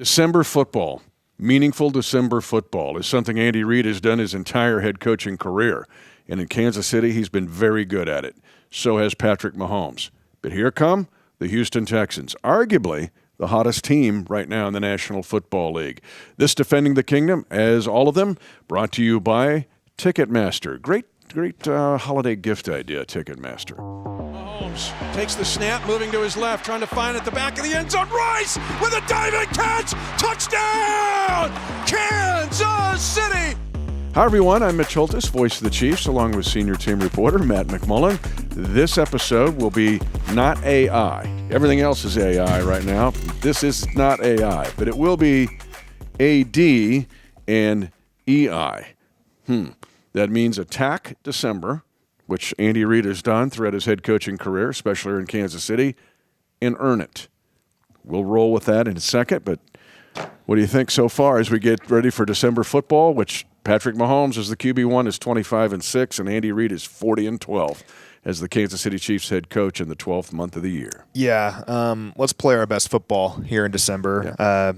December football, meaningful December football, is something Andy Reid has done his entire head coaching career. And in Kansas City, he's been very good at it. So has Patrick Mahomes. But here come the Houston Texans, arguably the hottest team right now in the National Football League. This Defending the Kingdom, as all of them, brought to you by Ticketmaster. Great holiday gift idea, Ticketmaster. Mahomes takes the snap, moving to his left, trying to find at the back of the end zone. Rice with a diving catch! Touchdown! Kansas City! Hi, everyone. I'm Mitch Holthus, voice of the Chiefs, along with senior team reporter Matt McMullen. This episode will be not AI. Everything else is AI right now. This is not AI, but it will be AD and EI. That means Attack December, which Andy Reid has done throughout his head coaching career, especially here in Kansas City, and Earn It. We'll roll with that in a second, but what do you think so far as we get ready for December football, which Patrick Mahomes as the QB1 is 25-6, and Andy Reid is 40-12 as the Kansas City Chiefs head coach in the 12th month of the year. Yeah, let's play our best football here in December.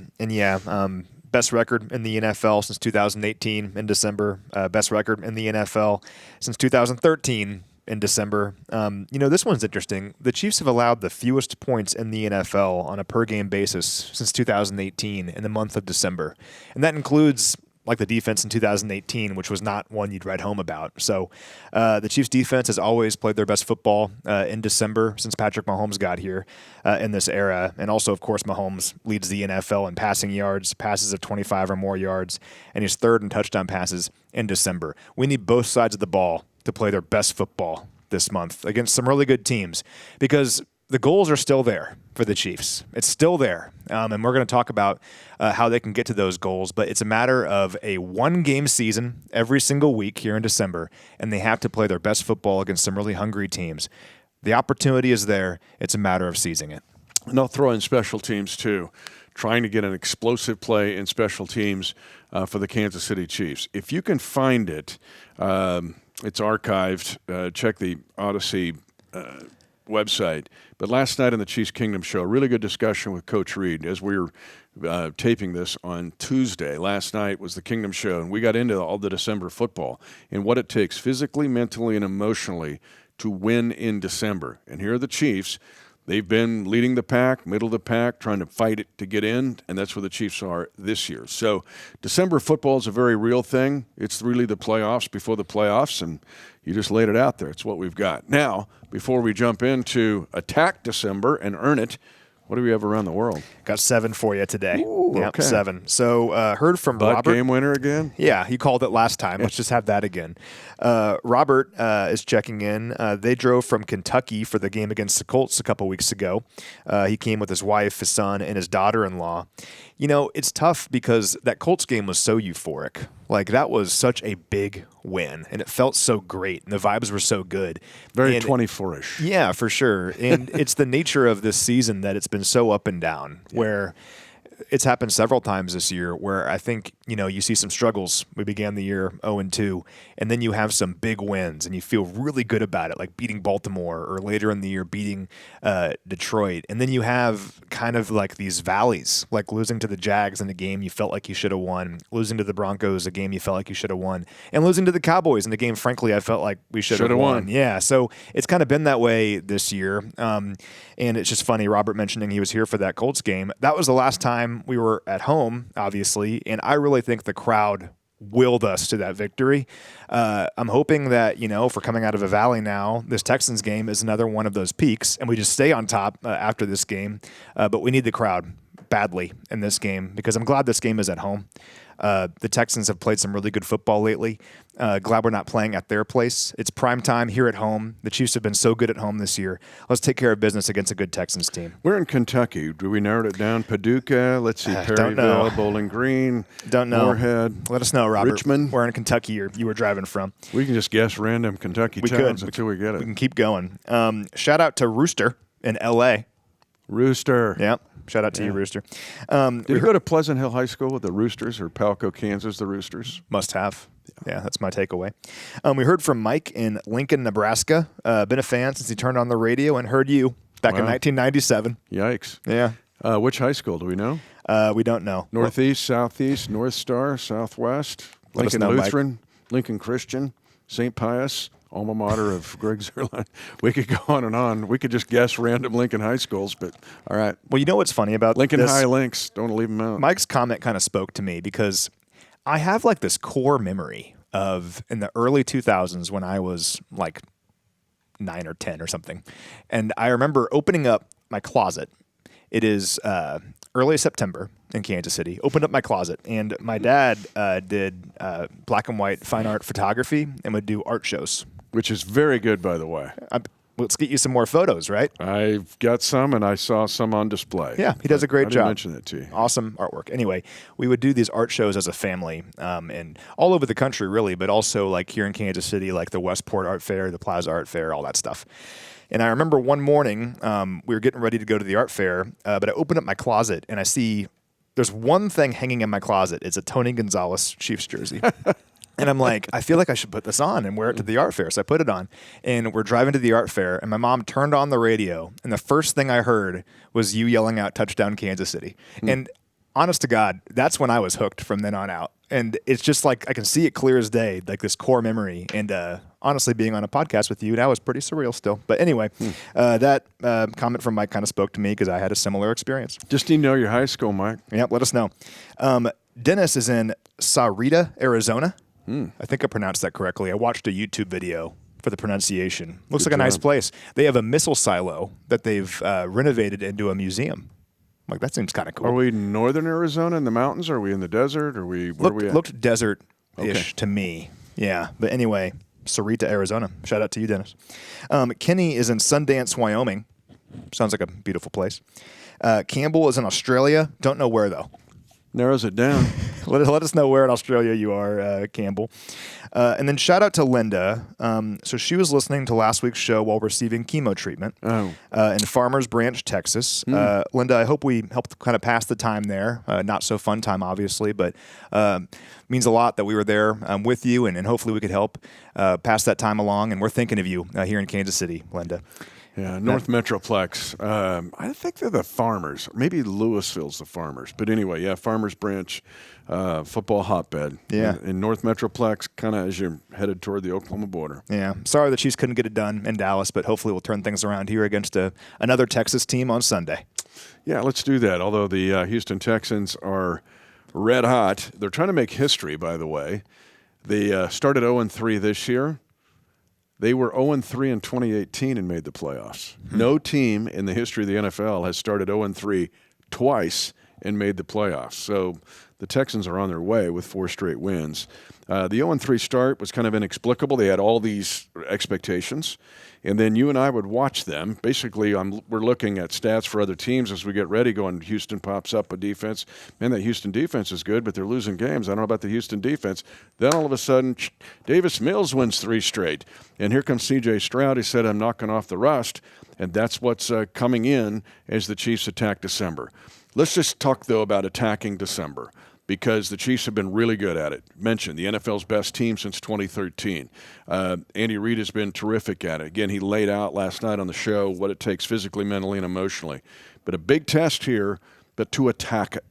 Best record in the NFL since 2018 in December. Best record in the NFL since 2013 in December. This one's interesting. The Chiefs have allowed the fewest points in the NFL on a per-game basis since 2018 in the month of December. And that includes like the defense in 2018, which was not one you'd write home about. So the Chiefs defense has always played their best football in December since Patrick Mahomes got here in this era. And also, of course, Mahomes leads the NFL in passing yards, passes of 25 or more yards, and he's third in touchdown passes in December. We need both sides of the ball to play their best football this month against some really good teams because the goals are still there for the Chiefs. It's still there. And we're going to talk about how they can get to those goals. But it's a matter of a one-game season every single week here in December, and they have to play their best football against some really hungry teams. The opportunity is there. It's a matter of seizing it. And they'll throw in special teams, too, trying to get an explosive play in special teams for the Kansas City Chiefs. If you can find it, it's archived. Check the Odyssey website. But last night on the Chiefs Kingdom show, a really good discussion with Coach Reid as we were taping this on Tuesday. Last night was the Kingdom show, and we got into all the December football and what it takes physically, mentally, and emotionally to win in December. And here are the Chiefs. They've been leading the pack, middle of the pack, trying to fight it to get in, and that's where the Chiefs are this year. So December football is a very real thing. It's really the playoffs before the playoffs, and you just laid it out there. It's what we've got. Now, before we jump into Attack December and Earn It, what do we have around the world? Got 7 for you today. Ooh, yep, okay. 7. So heard from Robert. Game winner again? Yeah, he called it last time. Let's just have that again. Robert is checking in. They drove from Kentucky for the game against the Colts a couple weeks ago. He came with his wife, his son, and his daughter-in-law. You know, it's tough because that Colts game was so euphoric. Like, that was such a big win, and it felt so great, and the vibes were so good. Very 24-ish. Yeah, for sure. And it's the nature of this season that it's been so up and down, where it's happened several times this year where I think, you see some struggles. We began the year 0-2, and then you have some big wins, and you feel really good about it, like beating Baltimore or later in the year beating Detroit. And then you have kind of like these valleys, like losing to the Jags in a game you felt like you should have won, losing to the Broncos, a game you felt like you should have won, and losing to the Cowboys in a game, frankly, I felt like we should have won. Yeah, so it's kind of been that way this year. And it's just funny, Robert mentioning he was here for that Colts game. That was the last time we were at home, obviously, and I really think the crowd willed us to that victory. I'm hoping that, if we're coming out of a valley now, this Texans game is another one of those peaks, and we just stay on top after this game. But we need the crowd badly in this game because I'm glad this game is at home. The Texans have played some really good football lately. Glad we're not playing at their place. It's prime time here at home. The Chiefs have been so good at home this year. Let's take care of business against a good Texans team. We're in Kentucky. Do we narrow it down? Paducah, let's see, Perryville, Bowling Green, don't know. Moorhead. Let us know, Robert. Richmond. Where in Kentucky you were driving from. We can just guess random Kentucky towns until we get it. We can keep going. Shout out to Rooster in L.A. Rooster. Yep. Shout out to you, Rooster. Did you go to Pleasant Hill High School with the Roosters or Palco, Kansas, the Roosters? Must have. Yeah, that's my takeaway. We heard from Mike in Lincoln, Nebraska. Been a fan since he turned on the radio and heard you back in 1997. Yikes. Yeah. Which high school, do we know? We don't know. Northeast, Southeast, North Star, Southwest, Let us Lincoln know, Mike. Lutheran, Lincoln Christian, St. Pius, alma mater of Greg Zerline. We could go on and on. We could just guess random Lincoln high schools, but all right. Well, you know what's funny about Lincoln this? High Links, don't leave them out. Mike's comment kind of spoke to me because I have like this core memory of in the early 2000s when I was like 9 or 10 or something. And I remember opening up my closet. It is early September in Kansas City. Opened up my closet, and my dad did black and white fine art photography and would do art shows. Which is very good, by the way. Let's get you some more photos, right? I've got some, and I saw some on display. Yeah, he does a great I job. didn't mention that to you. Awesome artwork. Anyway, we would do these art shows as a family, and all over the country, really, but also like here in Kansas City, like the Westport Art Fair, the Plaza Art Fair, all that stuff. And I remember one morning we were getting ready to go to the art fair, but I opened up my closet and I see there's one thing hanging in my closet. It's a Tony Gonzalez Chiefs jersey. And I'm like, I feel like I should put this on and wear it to the art fair. So I put it on, and we're driving to the art fair, and my mom turned on the radio, and the first thing I heard was you yelling out "Touchdown Kansas City." And honest to God, that's when I was hooked from then on out. And it's just like I can see it clear as day, like this core memory. And honestly, being on a podcast with you, that was pretty surreal still. But anyway, that comment from Mike kind of spoke to me because I had a similar experience. Just need to know your high school, Mike. Yep, let us know. Dennis is in Sarita, Arizona. I think I pronounced that correctly. I watched a YouTube video for the pronunciation. Looks like a nice place. They have a missile silo that they've renovated into a museum. I'm like, that seems kind of cool. Are we in northern Arizona in the mountains? Are we in the desert? Are we where are we at? Looked desert-ish to me. Yeah, but anyway, Sarita, Arizona. Shout out to you, Dennis. Kenny is in Sundance, Wyoming. Sounds like a beautiful place. Campbell is in Australia. Don't know where, though. Narrows it down. Let us know where in Australia you are, Campbell. And then shout out to Linda. So she was listening to last week's show while receiving chemo treatment in Farmers Branch, Texas. Linda, I hope we helped kind of pass the time there. Not so fun time, obviously, but means a lot that we were there with you, and hopefully we could help pass that time along. And we're thinking of you here in Kansas City, Linda. Yeah, North Metroplex. I think they're the Farmers. Maybe Louisville's the Farmers. But anyway, yeah, Farmers Branch football hotbed. Yeah. In North Metroplex, kind of as you're headed toward the Oklahoma border. Yeah. Sorry the Chiefs couldn't get it done in Dallas, but hopefully we'll turn things around here against another Texas team on Sunday. Yeah, let's do that. Although the Houston Texans are red hot. They're trying to make history, by the way. They started 0-3 this year. They were 0-3 in 2018 and made the playoffs. No team in the history of the NFL has started 0-3 twice and made the playoffs. So the Texans are on their way with 4 straight wins. The 0-3 start was kind of inexplicable. They had all these expectations. And then you and I would watch them. Basically, we're looking at stats for other teams as we get ready, going, Houston pops up a defense. Man, that Houston defense is good, but they're losing games. I don't know about the Houston defense. Then all of a sudden, Davis Mills wins 3 straight. And here comes C.J. Stroud. He said, I'm knocking off the rust. And that's what's coming in as the Chiefs attack December. Let's just talk, though, about attacking December, because the Chiefs have been really good at it. Mentioned the NFL's best team since 2013. Andy Reid has been terrific at it. Again, he laid out last night on the show what it takes physically, mentally, and emotionally. But a big test here, but to attack it.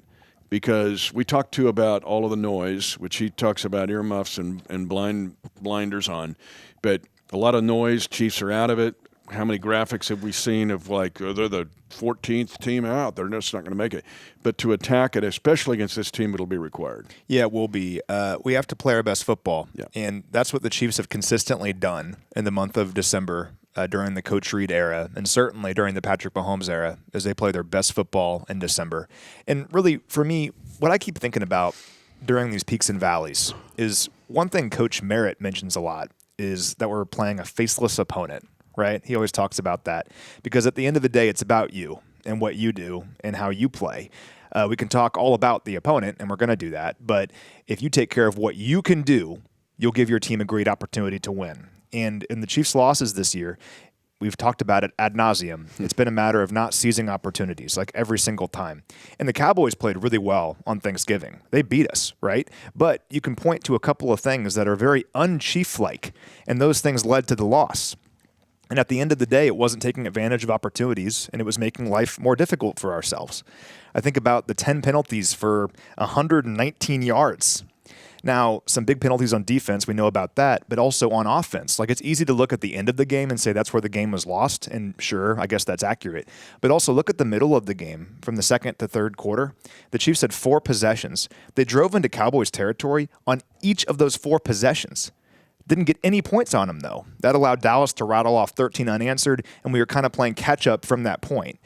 Because we talked to about all of the noise, which he talks about earmuffs and blinders on. But a lot of noise, Chiefs are out of it. How many graphics have we seen of like, they're the 14th team out? They're just not going to make it. But to attack it, especially against this team, it'll be required. Yeah, it will be. We have to play our best football. Yeah. And that's what the Chiefs have consistently done in the month of December during the Coach Reid era, and certainly during the Patrick Mahomes era, as they play their best football in December. And really, for me, what I keep thinking about during these peaks and valleys is one thing Coach Merritt mentions a lot is that we're playing a faceless opponent. Right? He always talks about that because at the end of the day, it's about you and what you do and how you play. We can talk all about the opponent, and we're going to do that. But if you take care of what you can do, you'll give your team a great opportunity to win. And in the Chiefs' losses this year, we've talked about it ad nauseum. It's been a matter of not seizing opportunities like every single time. And the Cowboys played really well on Thanksgiving. They beat us, right? But you can point to a couple of things that are very un-Chief-like, and those things led to the loss. And at the end of the day, it wasn't taking advantage of opportunities, and it was making life more difficult for ourselves. I think about the 10 penalties for 119 yards. Now, some big penalties on defense, we know about that, but also on offense. Like, it's easy to look at the end of the game and say that's where the game was lost, and sure, I guess that's accurate. But also look at the middle of the game, from the second to third quarter. The Chiefs had 4 possessions. They drove into Cowboys territory on each of those 4 possessions. Didn't get any points on them, though. That allowed Dallas to rattle off 13 unanswered, and we were kind of playing catch-up from that point.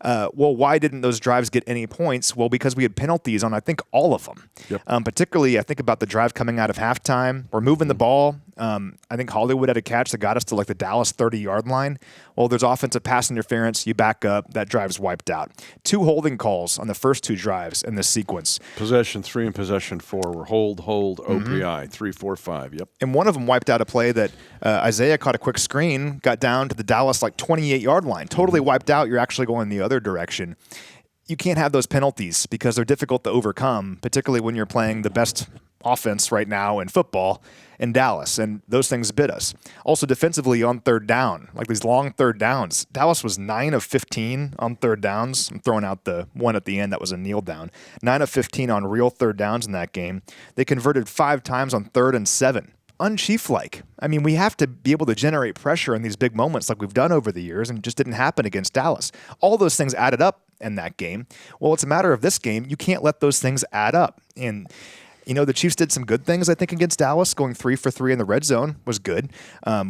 Well, why didn't those drives get any points? Well, because we had penalties on, I think, all of them. Yep. Particularly, I think about the drive coming out of halftime. We're moving the ball. I think Hollywood had a catch that got us to like the Dallas 30-yard line. Well, there's offensive pass interference. You back up. That drive's wiped out. 2 holding calls on the first 2 drives in this sequence. Possession 3 and possession 4 were hold, OPI, 3, 4, 5. Yep. And one of them wiped out a play that Isaiah caught a quick screen, got down to the Dallas like 28-yard line. Totally wiped out. You're actually going the other direction. You can't have those penalties because they're difficult to overcome, particularly when you're playing the best offense right now in football in Dallas, and those things bit us. Also defensively on third down, like these long third downs, Dallas was 9 of 15 on third downs. I'm throwing out the one at the end that was a kneel down. 9 of 15 on real third downs in that game. They converted 5 times on 3rd and 7. Un-Chief-like. I mean, we have to be able to generate pressure in these big moments like we've done over the years, and it just didn't happen against Dallas. All those things added up in that game. Well, it's a matter of this game. You can't let those things add up. And you know, the Chiefs did some good things, I think, against Dallas. Going 3 for 3 in the red zone was good.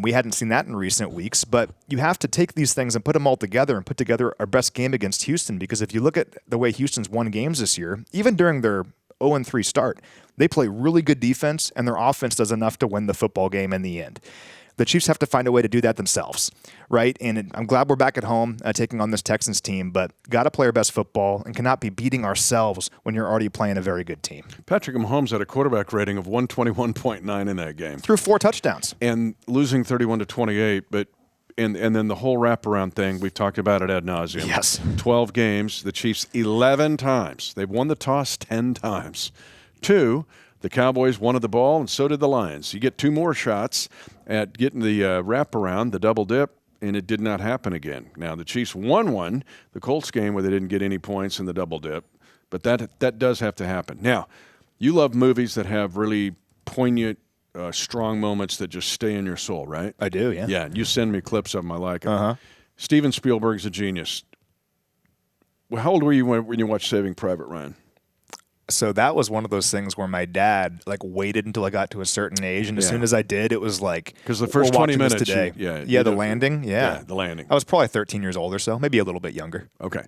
We hadn't seen that in recent weeks, but you have to take these things and put them all together and put together our best game against Houston, because if you look at the way Houston's won games this year, even during their 0-3 start, they play really good defense, and their offense does enough to win the football game in the end. The Chiefs have to find a way to do that themselves, right? And I'm glad we're back at home taking on this Texans team, but got to play our best football and cannot be beating ourselves when you're already playing a very good team. Patrick Mahomes had a quarterback rating of 121.9 in that game. Threw 4 touchdowns. And losing 31-28, but and then the whole wraparound thing, we've talked about it ad nauseum. Yes. 12 games, the Chiefs 11 times. They've won the toss 10 times. 2, the Cowboys wanted the ball, and so did the Lions. You get 2 more shots at getting the wraparound, the double dip, and it did not happen again. Now, the Chiefs won one, the Colts game, where they didn't get any points in the double dip, but that does have to happen. Now, you love movies that have really poignant, strong moments that just stay in your soul, right? I do, yeah. Yeah, you send me clips of them. I like it. Steven Spielberg's a genius. Well, how old were you when you watched Saving Private Ryan? So that was one of those things where my dad like waited until I got to a certain age, and as soon as I did, it was like, because the first 20 minutes today. The landing, the landing. I was probably 13 years old or so, maybe a little bit younger. Okay.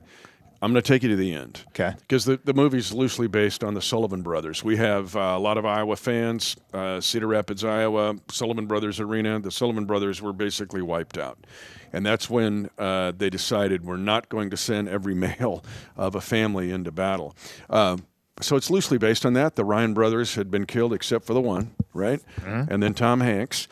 I'm going to take you to the end. Okay. Because the movie's loosely based on the Sullivan Brothers. We have a lot of Iowa fans, Cedar Rapids, Iowa, Sullivan Brothers Arena. The Sullivan Brothers were basically wiped out. And that's when they decided we're not going to send every male of a family into battle. So it's loosely based on that. The Ryan brothers had been killed except for the one, right? Mm-hmm. And then Tom Hanks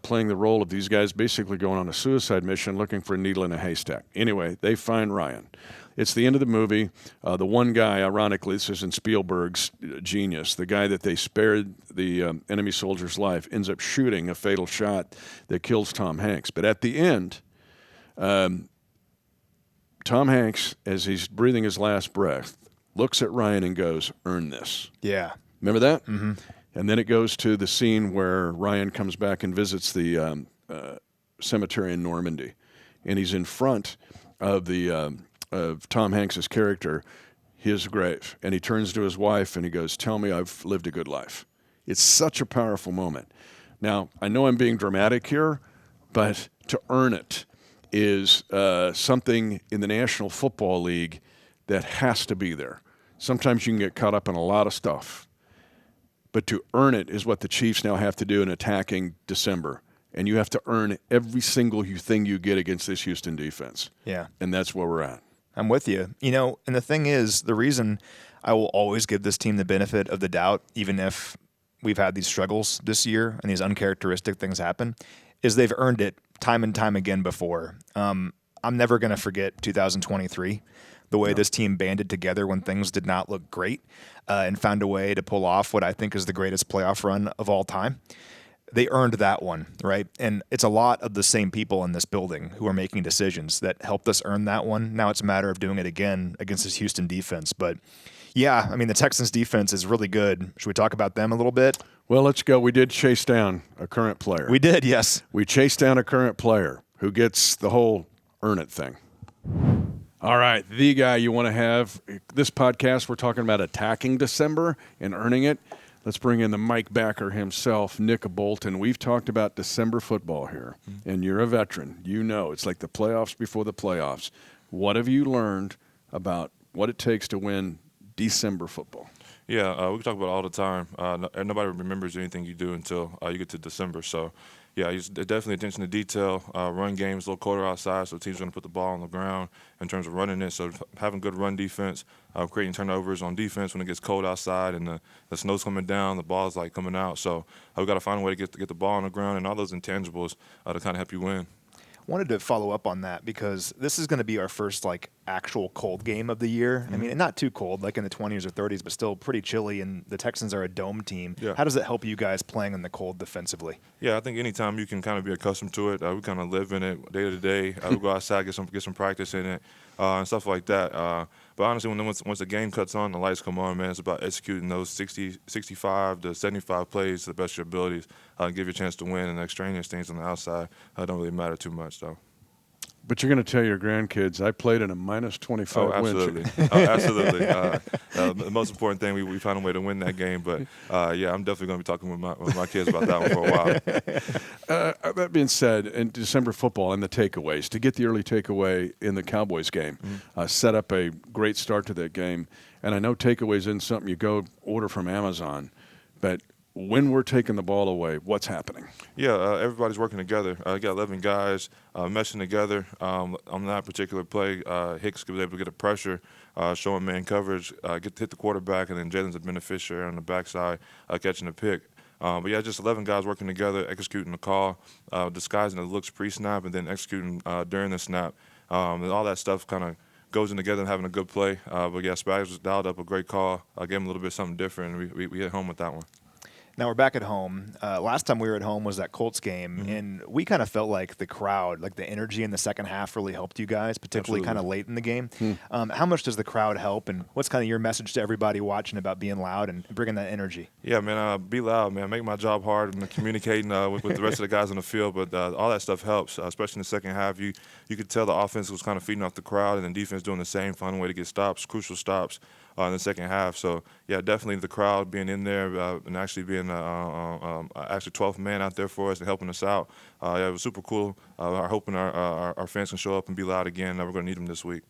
playing the role of these guys basically going on a suicide mission looking for a needle in a haystack. Anyway, they find Ryan. It's the end of the movie. The one guy, ironically, this is in Spielberg's genius, the guy that they spared the enemy soldier's life ends up shooting a fatal shot that kills Tom Hanks. But at the end, Tom Hanks, as he's breathing his last breath, looks at Ryan and goes, "Earn this." Yeah. Remember that? Mm-hmm. And then it goes to the scene where Ryan comes back and visits the cemetery in Normandy. And he's in front of the of Tom Hanks's character, his grave. And he turns to his wife and he goes, "Tell me I've lived a good life." It's such a powerful moment. Now, I know I'm being dramatic here, but to earn it is something in the National Football League that has to be there. Sometimes you can get caught up in a lot of stuff, but to earn it is what the Chiefs now have to do in attacking December. And you have to earn every single thing you get against this Houston defense. Yeah. And that's where we're at. I'm with you. You know, and the thing is, the reason I will always give this team the benefit of the doubt, even if we've had these struggles this year and these uncharacteristic things happen, is they've earned it time and time again before. I'm never going to forget 2023. The way this team banded together when things did not look great and found a way to pull off what I think is the greatest playoff run of all time. they earned that one, right? And it's a lot of the same people in this building who are making decisions that helped us earn that one. Now it's a matter of doing it again against this Houston defense. But yeah, I mean, the Texans defense is really good. Should we talk about them a little bit? Well, let's go. We did chase down a current player. We did, yes. We chased down a current player who gets the whole earn it thing. All right, the guy you want to have. This podcast, we're talking about attacking December and earning it. Let's bring in the Mike backer himself, Nick Bolton. We've talked about December football here, and you're a veteran. You know it's like the playoffs before the playoffs. What have you learned about what it takes to win December football? Yeah, we talk about it all the time. Nobody remembers anything you do until you get to December. So, yeah, definitely attention to detail. Run games a little colder outside, so teams are going to put the ball on the ground in terms of running it. So having good run defense, creating turnovers on defense when it gets cold outside and the snow's coming down, the ball's like coming out. So we've got to find a way to get the ball on the ground and all those intangibles to kind of help you win. Wanted to follow up on that because this is going to be our first like actual cold game of the year. Mm-hmm. I mean, not too cold, like in the 20s or 30s, but still pretty chilly. And the Texans are a dome team. Yeah. How does it help you guys playing in the cold defensively? Yeah, I think anytime you can kind of be accustomed to it, we kind of live in it day to day. We go outside, get some practice in it, and stuff like that. But honestly, once the game cuts on, the lights come on, man, it's about executing those 65 to 75 plays to the best of your abilities, give you a chance to win. And the extraneous things on the outside don't really matter too much, though. But you're going to tell your grandkids, I played in a minus 25 absolutely. wind. Absolutely. The most important thing, we found a way to win that game. But, yeah, I'm definitely going to be talking with my kids about that one for a while. That being said, in December football and the takeaways, to get the early takeaway in the Cowboys game, set up a great start to that game. And I know takeaways isn't something you go order from Amazon, but when we're taking the ball away, what's happening? Yeah, everybody's working together. You got 11 guys meshing together. On that particular play, Hicks was able to get a pressure, showing man coverage, hit the quarterback, and then Jalen's a beneficiary on the backside, catching a pick. But, yeah, just 11 guys working together, executing the call, disguising the looks pre-snap, and then executing during the snap. And all that stuff kind of goes in together and having a good play. But, yeah, Spags was dialed up a great call. Gave him a little bit something different, and we hit home with that one. Now we're back at home. Last time we were at home was that Colts game, and we kind of felt like the crowd, like the energy in the second half really helped you guys, particularly kind of late in the game. How much does the crowd help, and what's kind of your message to everybody watching about being loud and bringing that energy? Yeah, man, be loud, man. Make my job hard and communicating with the rest of the guys on the field, but all that stuff helps, especially in the second half. You could tell the offense was kind of feeding off the crowd, and the defense doing the same, finding a way to get stops, crucial stops. In the second half. So, yeah, definitely the crowd being in there and actually being actually 12th man out there for us and helping us out. Yeah, it was super cool. I'm hoping our fans can show up and be loud again. We're going to need them this week.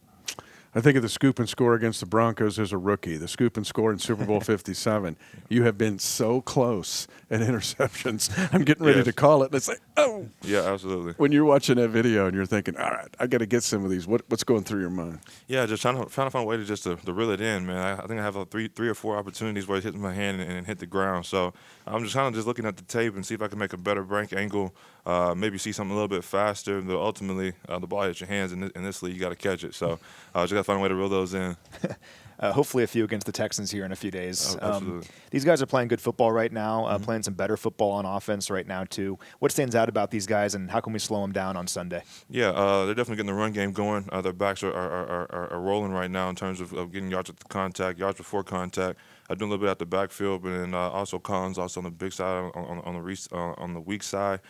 I think of the scoop and score against the Broncos as a rookie, the scoop and score in Super Bowl 57. You have been so close at interceptions. I'm getting ready to call it, and it's like, oh. Yeah, absolutely. When you're watching that video and you're thinking, all right, I got to get some of these, what's going through your mind? Yeah, just trying to find a way to reel it in, man. I think I have three or four opportunities where it hits my hand and hit the ground. So I'm just kind of just looking at the tape and see if I can make a better break angle, maybe see something a little bit faster. But ultimately, the ball hits your hands in this league, you got to catch it. So just got to find a way to reel those in. Hopefully a few against the Texans here in a few days. Oh, absolutely. These guys are playing good football right now, playing some better football on offense right now too. What stands out about these guys, and how can we slow them down on Sunday? Yeah, they're definitely getting the run game going. Their backs are rolling right now in terms of getting yards at the contact, yards before contact. Doing a little bit at the backfield, but then also Collins also on the big side, on the weak side,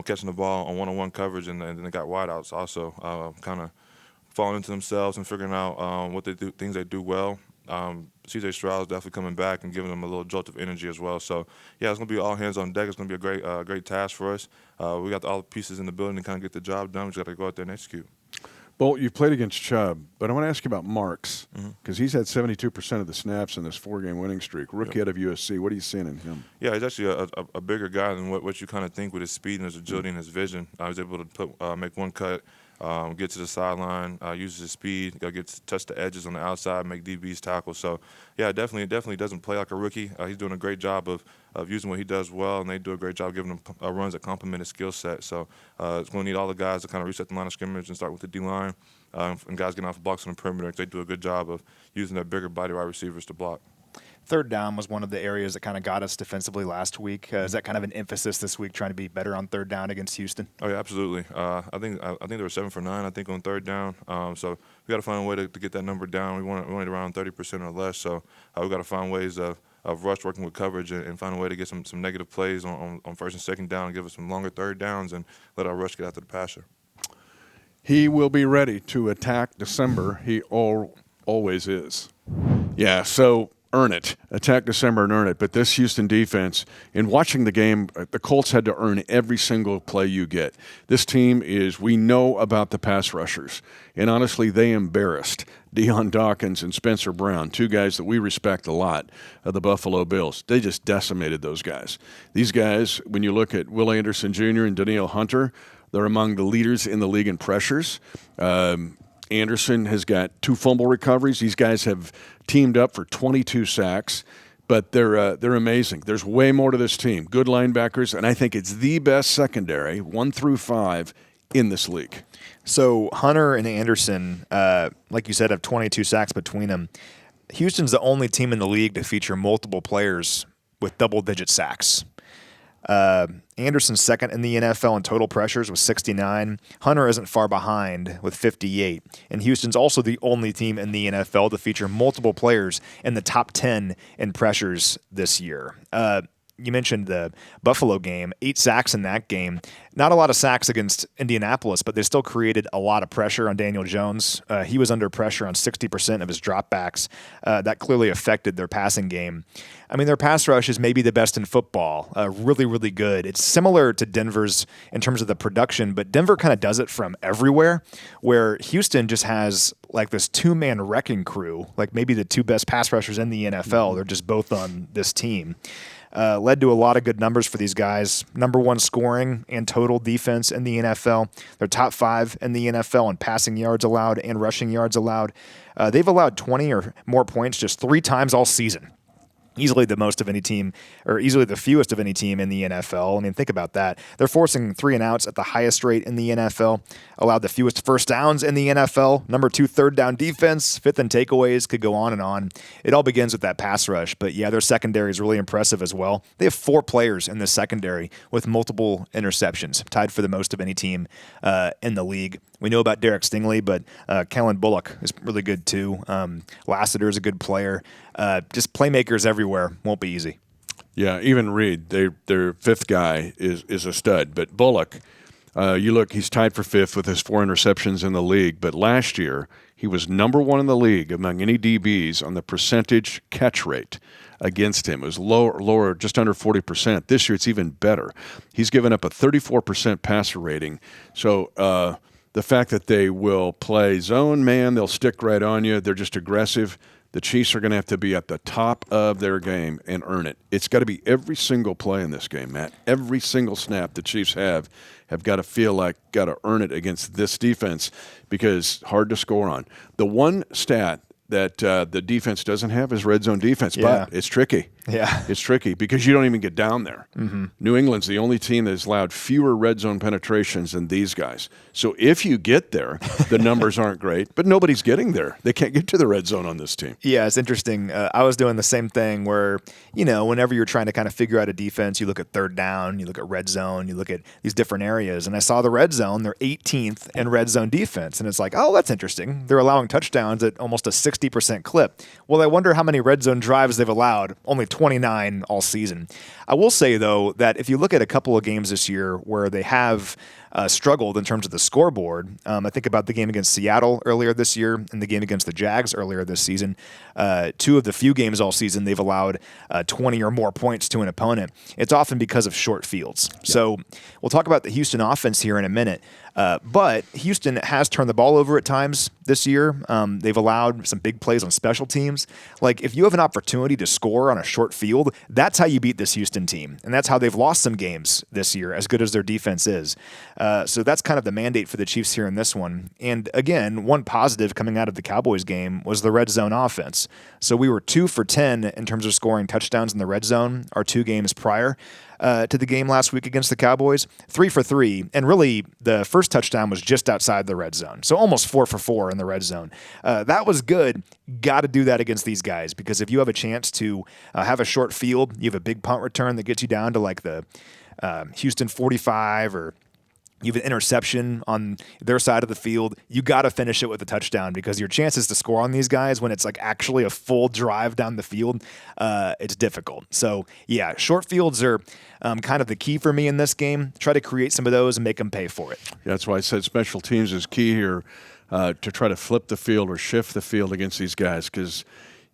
catching the ball on one-on-one coverage, and then they got wideouts also kind of falling into themselves and figuring out what they do, things they do well. C.J. Stroud is definitely coming back and giving them a little jolt of energy as well. So, yeah, it's going to be all hands on deck. It's going to be a great task for us. We got all the pieces in the building to kind of get the job done. We just got to go out there and execute. Bolt, you've played against Chubb, but I want to ask you about Marks because he's had 72% of the snaps in this 4-game winning streak. Rookie out of USC. What are you seeing in him? Yeah, he's actually a bigger guy than what you kind of think with his speed and his agility and his vision. I was able to make one cut, get to the sideline, uses his speed, touch the edges on the outside, make DBs tackle. So, yeah, definitely doesn't play like a rookie. He's doing a great job of using what he does well, and they do a great job giving him runs that complement his skill set. So it's going to need all the guys to kind of reset the line of scrimmage and start with the D-line, and guys getting off the blocks on the perimeter. They do a good job of using their bigger body wide receivers to block. third down was one of the areas that kind of got us defensively last week. Is that kind of an emphasis this week, trying to be better on third down against Houston? Oh yeah, absolutely. I think they were 7 for 9. I think on third down. So we got to find a way to get that number down. We want it around 30% or less. So we got to find ways of rush working with coverage and find a way to get some negative plays on first and second down and give us some longer third downs and let our rush get after the passer. He will be ready to attack December. He always is. Yeah, so earn it. Attack December and earn it. But this Houston defense, in watching the game, the Colts had to earn every single play you get. This team we know about the pass rushers. And honestly, they embarrassed Deion Dawkins and Spencer Brown, two guys that we respect a lot of the Buffalo Bills. They just decimated those guys. These guys, when you look at Will Anderson Jr. and Danielle Hunter, they're among the leaders in the league in pressures. Anderson has got 2 fumble recoveries. These guys have teamed up for 22 sacks, but they're amazing. There's way more to this team. Good linebackers, and I think it's the best secondary, 1 through 5, in this league. So Hunter and Anderson, like you said, have 22 sacks between them. Houston's the only team in the league to feature multiple players with double-digit sacks. Anderson's second in the NFL in total pressures with 69. Hunter isn't far behind with 58. And Houston's also the only team in the NFL to feature multiple players in the top 10 in pressures this year. You mentioned the Buffalo game, 8 sacks in that game. Not a lot of sacks against Indianapolis, but they still created a lot of pressure on Daniel Jones. He was under pressure on 60% of his dropbacks. That clearly affected their passing game. I mean, their pass rush is maybe the best in football. Really, really good. It's similar to Denver's in terms of the production, but Denver kind of does it from everywhere, where Houston just has like this 2-man wrecking crew, like maybe the 2 best pass rushers in the NFL. They're just both on this team. Led to a lot of good numbers for these guys. Number 1 scoring and total defense in the NFL. They're top 5 in the NFL in passing yards allowed and rushing yards allowed. They've allowed 20 or more points just 3 times all season. Easily the most of any team, or easily the fewest of any team in the NFL. I mean, think about that. They're forcing 3 and outs at the highest rate in the NFL, allowed the fewest first downs in the NFL, number 2 third down defense, 5th in takeaways, could go on and on. It all begins with that pass rush, but yeah, their secondary is really impressive as well. They have 4 players in the secondary with multiple interceptions, tied for the most of any team in the league. We know about Derek Stingley, but Kellen Bullock is really good too. Lassiter is a good player. Just playmakers everywhere. Won't be easy. Yeah, even Reed, their 5th guy is a stud. But Bullock, you look, he's tied for 5th with his 4 interceptions in the league. But last year, he was number 1 in the league among any DBs on the percentage catch rate against him. It was lower, just under 40%. This year, it's even better. He's given up a 34% passer rating. So the fact that they will play zone man, they'll stick right on you. They're just aggressive. The Chiefs are going to have to be at the top of their game and earn it. It's got to be every single play in this game, Matt. Every single snap the Chiefs have got to feel like got to earn it against this defense because hard to score on. The one stat that the defense doesn't have is red zone defense, but it's tricky. Yeah. It's tricky because you don't even get down there. Mm-hmm. New England's the only team that has allowed fewer red zone penetrations than these guys. So if you get there, the numbers aren't great, but nobody's getting there. They can't get to the red zone on this team. Yeah, it's interesting. I was doing the same thing where, whenever you're trying to kind of figure out a defense, you look at third down, you look at red zone, you look at these different areas. And I saw the red zone, they're 18th in red zone defense. And it's like, oh, that's interesting. They're allowing touchdowns at almost a 60% clip. Well, I wonder how many red zone drives they've allowed. Only 29 all season. I will say, though, that if you look at a couple of games this year where they have struggled in terms of the scoreboard, I think about the game against Seattle earlier this year and the game against the Jags earlier this season. 2 of the few games all season they've allowed 20 or more points to an opponent. It's often because of short fields. Yep. So we'll talk about the Houston offense here in a minute. But Houston has turned the ball over at times this year. They've allowed some big plays on special teams. Like, if you have an opportunity to score on a short field, that's how you beat this Houston team. And that's how they've lost some games this year, as good as their defense is. So that's kind of the mandate for the Chiefs here in this one. And again, one positive coming out of the Cowboys game was the red zone offense. So we were 2 for 10 in terms of scoring touchdowns in the red zone our 2 games prior. to the game last week against the Cowboys. 3 for 3, and really the first touchdown was just outside the red zone, so almost 4 for 4 in the red zone. That was good. Got to do that against these guys, because if you have a chance to have a short field, you have a big punt return that gets you down to like the Houston 45, or you have an interception on their side of the field, you got to finish it with a touchdown, because your chances to score on these guys when it's like actually a full drive down the field, it's difficult. So, yeah, short fields are kind of the key for me in this game. Try to create some of those and make them pay for it. Yeah, that's why I said special teams is key here, to try to flip the field or shift the field against these guys, because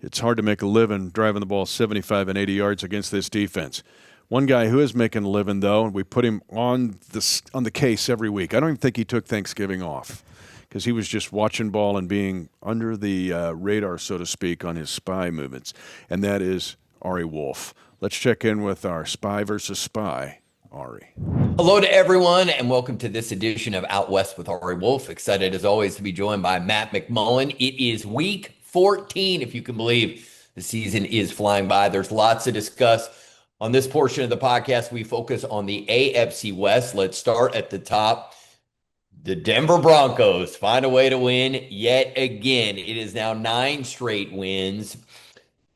it's hard to make a living driving the ball 75 and 80 yards against this defense. One guy who is making a living, though, and we put him on the case every week. I don't even think he took Thanksgiving off, because he was just watching ball and being under the radar, so to speak, on his spy movements, and that is Ari Wolfe. Let's check in with our spy versus spy, Ari. Hello to everyone, and welcome to this edition of Out West with Ari Wolfe. Excited, as always, to be joined by Matt McMullen. It is week 14, if you can believe the season is flying by. There's lots to discuss. On this portion of the podcast, we focus on the AFC West. Let's start at the top. The Denver Broncos find a way to win yet again. It is now 9 straight wins.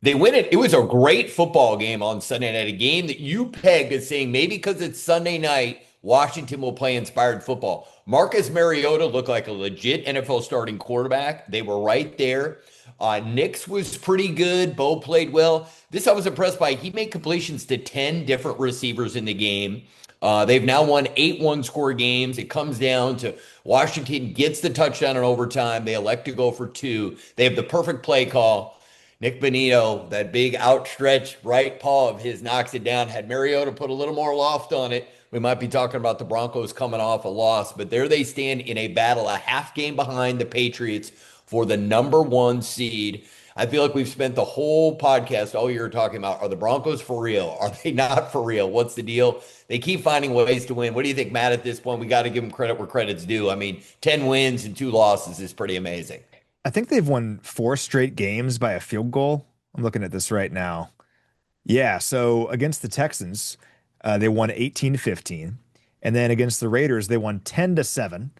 They win it. It was a great football game on Sunday night, a game that you pegged as saying maybe because it's Sunday night, Washington will play inspired football. Marcus Mariota looked like a legit NFL starting quarterback. They were right there. Nick's was pretty good. Bo played well. This I was impressed by. He made completions to 10 different receivers in the game. They've now won 8 one-score games. It comes down to Washington gets the touchdown in overtime. They elect to go for 2. They have the perfect play call. Nick Bonito, that big outstretched right paw of his, knocks it down. Had Mariota put a little more loft on it, we might be talking about the Broncos coming off a loss. But there they stand in a battle, a half game behind the Patriots for the number 1 seed. I feel like we've spent the whole podcast all year talking about, are the Broncos for real? Are they not for real? What's the deal? They keep finding ways to win. What do you think, Matt, at this point? We got to give them credit where credit's due. I mean, 10 wins and 2 losses is pretty amazing. I think they've won 4 straight games by a field goal. I'm looking at this right now. Yeah, so against the Texans, they won 18-15. And then against the Raiders, they won 10-7.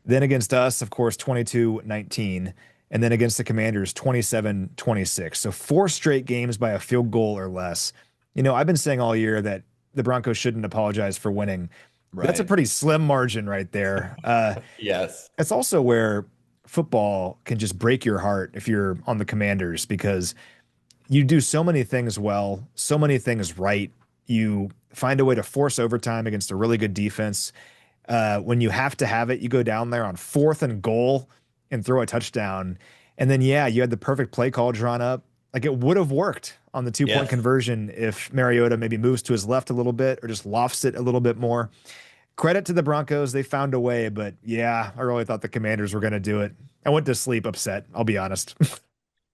Then against us, of course, 22-19. And then against the Commanders, 27-26. So 4 straight games by a field goal or less. You know, I've been saying all year that the Broncos shouldn't apologize for winning. Right. That's a pretty slim margin right there. Yes. It's also where football can just break your heart if you're on the Commanders, because you do so many things well, so many things right. You find a way to force overtime against a really good defense. When you have to have it, you go down there on 4th and goal and throw a touchdown. And then, yeah, you had the perfect play call drawn up. Like, it would have worked on the 2-point conversion if Mariota maybe moves to his left a little bit or just lofts it a little bit more. Credit to the Broncos. They found a way, but yeah, I really thought the Commanders were going to do it. I went to sleep upset, I'll be honest.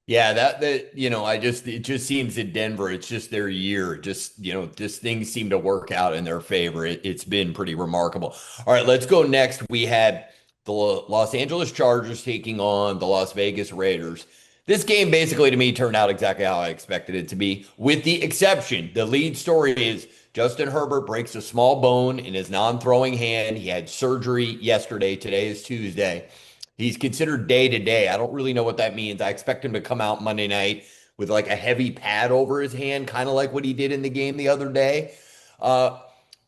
Yeah, that you know, it just seems in Denver, it's just their year. Just, you know, just things seem to work out in their favor. It's been pretty remarkable. All right, let's go next. We had the Los Angeles Chargers taking on the Las Vegas Raiders. This game basically to me turned out exactly how I expected it to be, with the exception, the lead story is Justin Herbert breaks a small bone in his non-throwing hand. He had surgery yesterday. Today is Tuesday. He's considered day-to-day. I don't really know what that means. I expect him to come out Monday night with like a heavy pad over his hand, kind of like what he did in the game the other day.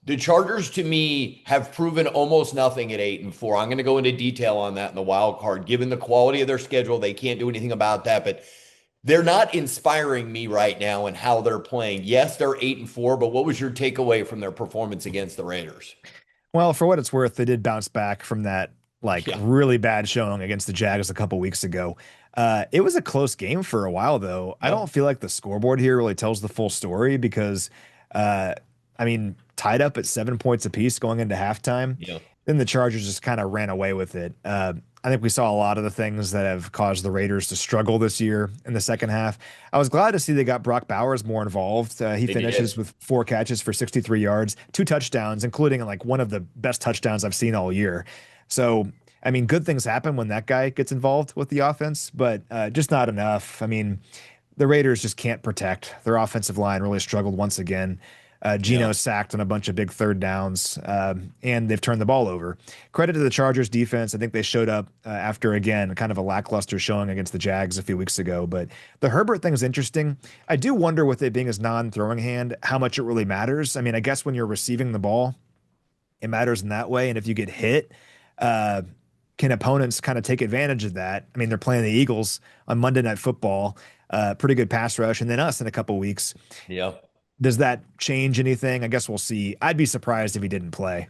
The Chargers, to me, have proven almost nothing at 8-4. I'm going to go into detail on that in the wild card. Given the quality of their schedule, they can't do anything about that, but they're not inspiring me right now in how they're playing. Yes, they're 8-4, but what was your takeaway from their performance against the Raiders? Well, for what it's worth, they did bounce back from that really bad showing against the Jags a couple weeks ago. It was a close game for a while, though. I don't feel like the scoreboard here really tells the full story because, tied up at 7 points apiece going into halftime. Yeah. Then the Chargers just kind of ran away with it. I think we saw a lot of the things that have caused the Raiders to struggle this year in the second half. I was glad to see they got Brock Bowers more involved. He finishes with 4 catches for 63 yards, 2 touchdowns, including like one of the best touchdowns I've seen all year. So, good things happen when that guy gets involved with the offense, but just not enough. The Raiders just can't protect. Their offensive line really struggled once again. Geno sacked on a bunch of big third downs, and they've turned the ball over. Credit to the Chargers defense. I think they showed up after, again, kind of a lackluster showing against the Jags a few weeks ago. But the Herbert thing is interesting. I do wonder, with it being his non-throwing hand, how much it really matters. I mean, I guess when you're receiving the ball, it matters in that way. And if you get hit, can opponents kind of take advantage of that? I mean, they're playing the Eagles on Monday Night Football, pretty good pass rush, and then us in a couple weeks. Yeah. Does that change anything? I guess we'll see. I'd be surprised if he didn't play.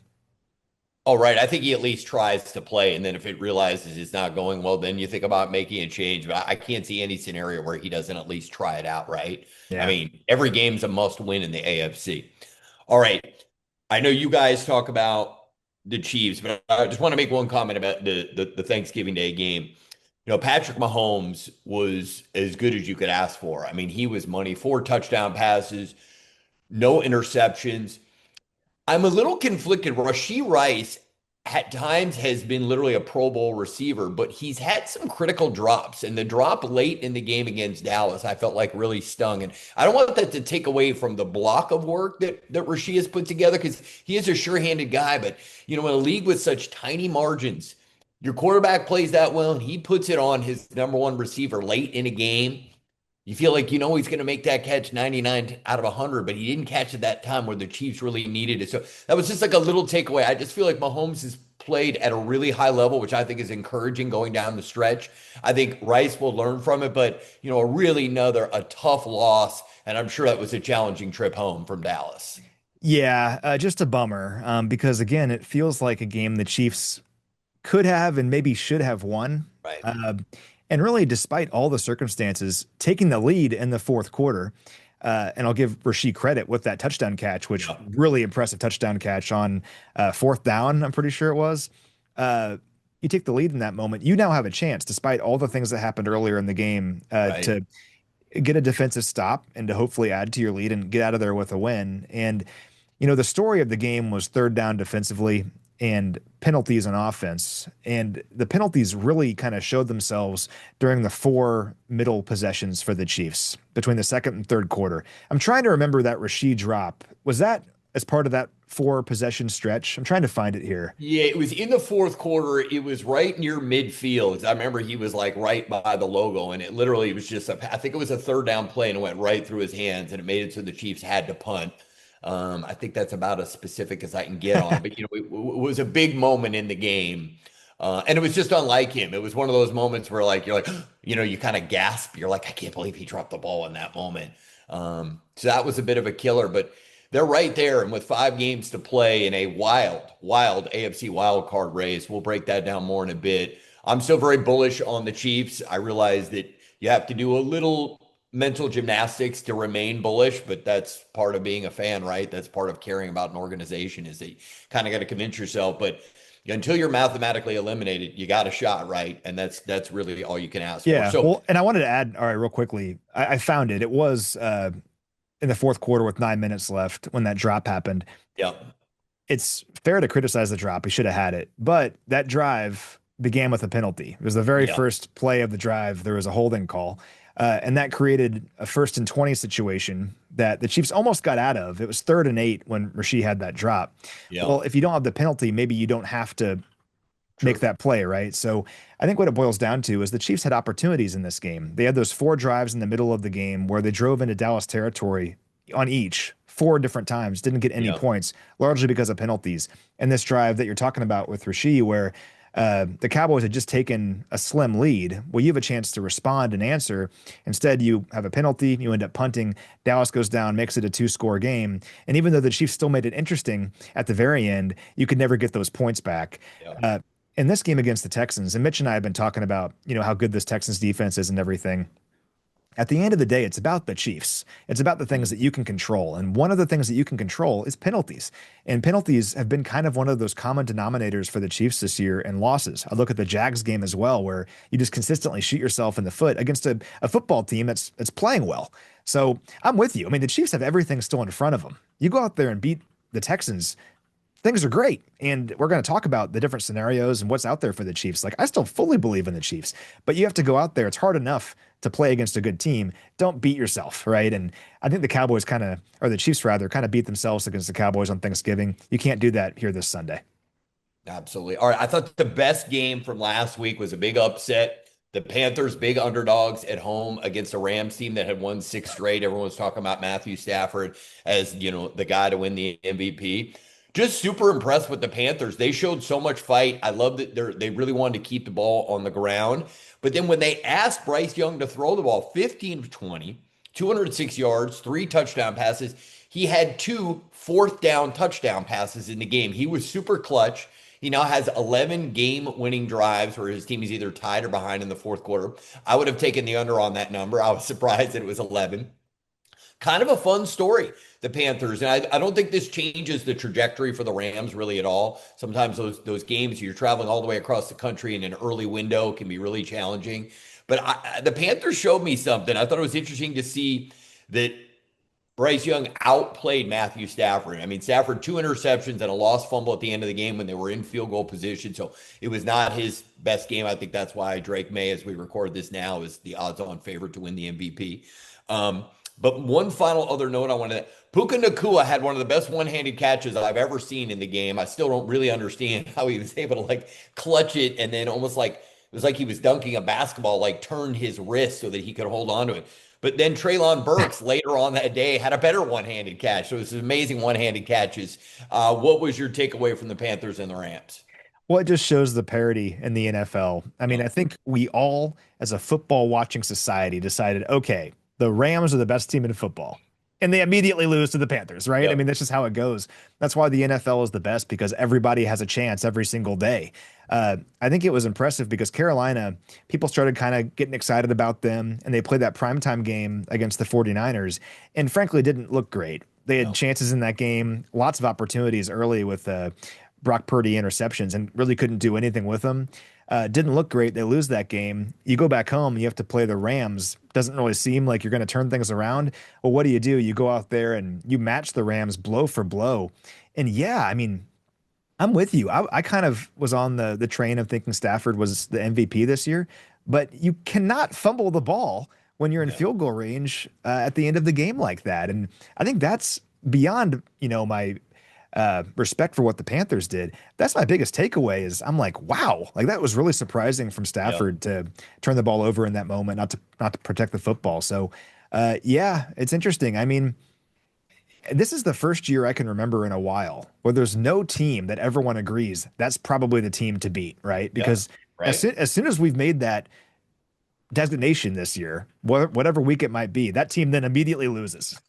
All right. I think he at least tries to play. And then if it realizes it's not going well, then you think about making a change. But I can't see any scenario where he doesn't at least try it out, right? Yeah. I mean, every game's a must win in the AFC. All right. I know you guys talk about the Chiefs, but I just want to make one comment about the Thanksgiving Day game. You know, Patrick Mahomes was as good as you could ask for. I mean, he was money. 4 touchdown passes, no interceptions. I'm a little conflicted. Rashee Rice at times has been literally a Pro Bowl receiver, but he's had some critical drops. And the drop late in the game against Dallas, I felt like really stung. And I don't want that to take away from the block of work that Rashee has put together, because he is a sure-handed guy. But, you know, in a league with such tiny margins, your quarterback plays that well, and he puts it on his number one receiver late in a game. You feel like, you know, he's going to make that catch 99 out of 100, but he didn't catch it that time where the Chiefs really needed it. So that was just like a little takeaway. I just feel like Mahomes has played at a really high level, which I think is encouraging going down the stretch. I think Rice will learn from it, but, you know, a tough loss. And I'm sure that was a challenging trip home from Dallas. Yeah, just a bummer, because, again, it feels like a game the Chiefs could have and maybe should have won. Right. And really, despite all the circumstances, taking the lead in the fourth quarter, and I'll give Rashee credit with that touchdown catch, which really impressive touchdown catch on 4th down, I'm pretty sure it was. You take the lead in that moment, you now have a chance, despite all the things that happened earlier in the game, to get a defensive stop and to hopefully add to your lead and get out of there with a win. And, you know, the story of the game was 3rd down defensively and penalties on offense. And the penalties really kind of showed themselves during the 4 middle possessions for the Chiefs between the 2nd and 3rd quarter. I'm trying to remember that Rashee drop. Was that as part of that 4 possession stretch? I'm trying to find it here. Yeah, it was in the 4th quarter. It was right near midfield. I remember he was like right by the logo, and it literally was just I think it was a 3rd down play, and it went right through his hands, and it made it so the Chiefs had to punt. I think that's about as specific as I can get on, but, you know, it was a big moment in the game. And it was just unlike him. It was one of those moments where, like, you're like, you know, you kind of gasp. You're like, I can't believe he dropped the ball in that moment. So that was a bit of a killer, but they're right there. And with 5 games to play in a wild AFC wild card race, we'll break that down more in a bit. I'm still very bullish on the Chiefs. I realize that you have to do a little mental gymnastics to remain bullish, but that's part of being a fan, right? That's part of caring about an organization, is that you kind of got to convince yourself. But until you're mathematically eliminated, you got a shot, right? And that's really all you can ask for. So, well, and I wanted to add, all right, real quickly, I found it. It was in the 4th quarter with 9 minutes left when that drop happened. Yeah. It's fair to criticize the drop. He should have had it. But that drive began with a penalty. It was the very first play of the drive. There was a holding call. And that created a 1st and 20 situation that the Chiefs almost got out of. It was 3rd and 8 when Rashee had that drop. Yeah. Well, if you don't have the penalty, maybe you don't have to make that play, right? So I think what it boils down to is the Chiefs had opportunities in this game. They had those 4 drives in the middle of the game where they drove into Dallas territory on each 4 different times, didn't get any points, largely because of penalties. And this drive that you're talking about with Rashee, where the Cowboys had just taken a slim lead. Well, you have a chance to respond and answer. Instead, you have a penalty. You end up punting. Dallas goes down, makes it a 2-score game. And even though the Chiefs still made it interesting at the very end, you could never get those points back. Yeah. In this game against the Texans, and Mitch and I have been talking about, you know, how good this Texans defense is and everything. At the end of the day, it's about the Chiefs. It's about the things that you can control. And one of the things that you can control is penalties. And penalties have been kind of one of those common denominators for the Chiefs this year in losses. I look at the Jags game as well, where you just consistently shoot yourself in the foot against a football team that's playing well. So I'm with you. I mean, the Chiefs have everything still in front of them. You go out there and beat the Texans things are great. And we're going to talk about the different scenarios and what's out there for the Chiefs. Like, I still fully believe in the Chiefs, but you have to go out there. It's hard enough to play against a good team. Don't beat yourself, right? And I think the Cowboys or the Chiefs rather, kind of beat themselves against the Cowboys on Thanksgiving. You can't do that here this Sunday. Absolutely. All right. I thought the best game from last week was a big upset. The Panthers, big underdogs at home against a Rams team that had won 6 straight. Everyone was talking about Matthew Stafford as, the guy to win the MVP. Just super impressed with the Panthers. They showed so much fight. I love that they really wanted to keep the ball on the ground. But then when they asked Bryce Young to throw the ball, 15 of 20, 206 yards, 3 touchdown passes. He had 2 fourth-down touchdown passes in the game. He was super clutch. He now has 11 game-winning drives where his team is either tied or behind in the fourth quarter. I would have taken the under on that number. I was surprised that it was 11. Kind of a fun story, the Panthers. And I don't think this changes the trajectory for the Rams really at all. Sometimes those games, you're traveling all the way across the country in an early window, can be really challenging. But the Panthers showed me something. I thought it was interesting to see that Bryce Young outplayed Matthew Stafford. I mean, Stafford 2 interceptions and a lost fumble at the end of the game when they were in field goal position. So it was not his best game. I think that's why Drake May, as we record this now, is the odds-on favorite to win the MVP. But one final other note I wanted to, Puka Nacua had one of the best one-handed catches I've ever seen in the game. I still don't really understand how he was able to clutch it and then almost it was like he was dunking a basketball, turned his wrist so that he could hold on to it. But then Treylon Burks later on that day had a better one-handed catch. So it was amazing one-handed catches. What was your takeaway from the Panthers and the Rams? Well, it just shows the parity in the NFL. I mean, I think we all, as a football watching society, decided, okay, the Rams are the best team in football. And they immediately lose to the Panthers, right? Yep. I mean, that's just how it goes. That's why the NFL is the best, because everybody has a chance every single day. I think it was impressive because Carolina, people started kind of getting excited about them, and they played that primetime game against the 49ers, and frankly, didn't look great. They had chances in that game, lots of opportunities early with Brock Purdy interceptions, and really couldn't do anything with them. Didn't look great. They lose that game. You go back home, you have to play the Rams. Doesn't really seem like you're going to turn things around. Well, what do? You go out there and you match the Rams blow for blow. And yeah, I mean, I'm with you. I kind of was on the train of thinking Stafford was the MVP this year, but you cannot fumble the ball when you're in field goal range at the end of the game like that. And I think that's beyond, my respect for what the Panthers did. That's my biggest takeaway is I'm like, wow, that was really surprising from Stafford to turn the ball over in that moment, not to protect the football. So yeah, it's interesting. I mean, this is the first year I can remember in a while where there's no team that everyone agrees that's probably the team to beat, right? Because as soon as we've made that designation this year, whatever week it might be, that team then immediately loses.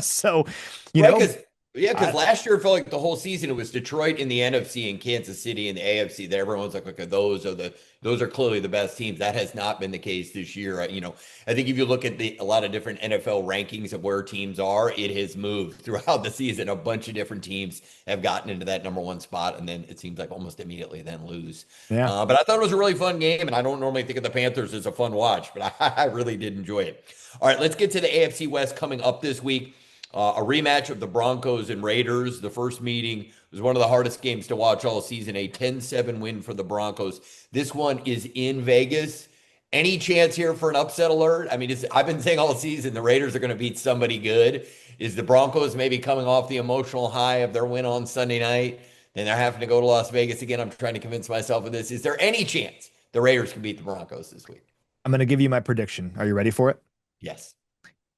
So, because last year it felt like the whole season it was Detroit in the NFC and Kansas City in the AFC. That everyone's like, okay, those are clearly the best teams. That has not been the case this year. I think if you look at a lot of different NFL rankings of where teams are, it has moved throughout the season. A bunch of different teams have gotten into that number 1 spot, and then it seems like almost immediately then lose. Yeah. But I thought it was a really fun game, and I don't normally think of the Panthers as a fun watch, but I really did enjoy it. All right, let's get to the AFC West coming up this week. A rematch of the Broncos and Raiders. The first meeting was one of the hardest games to watch all season, a 10-7 win for the Broncos. This one is in Vegas. Any chance here for an upset alert? I mean, I've been saying all season the Raiders are going to beat somebody good. Is the Broncos maybe coming off the emotional high of their win on Sunday night? Then they're having to go to Las Vegas again. I'm trying to convince myself of this. Is there any chance the Raiders can beat the Broncos this week? I'm going to give you my prediction. Are you ready for it? Yes.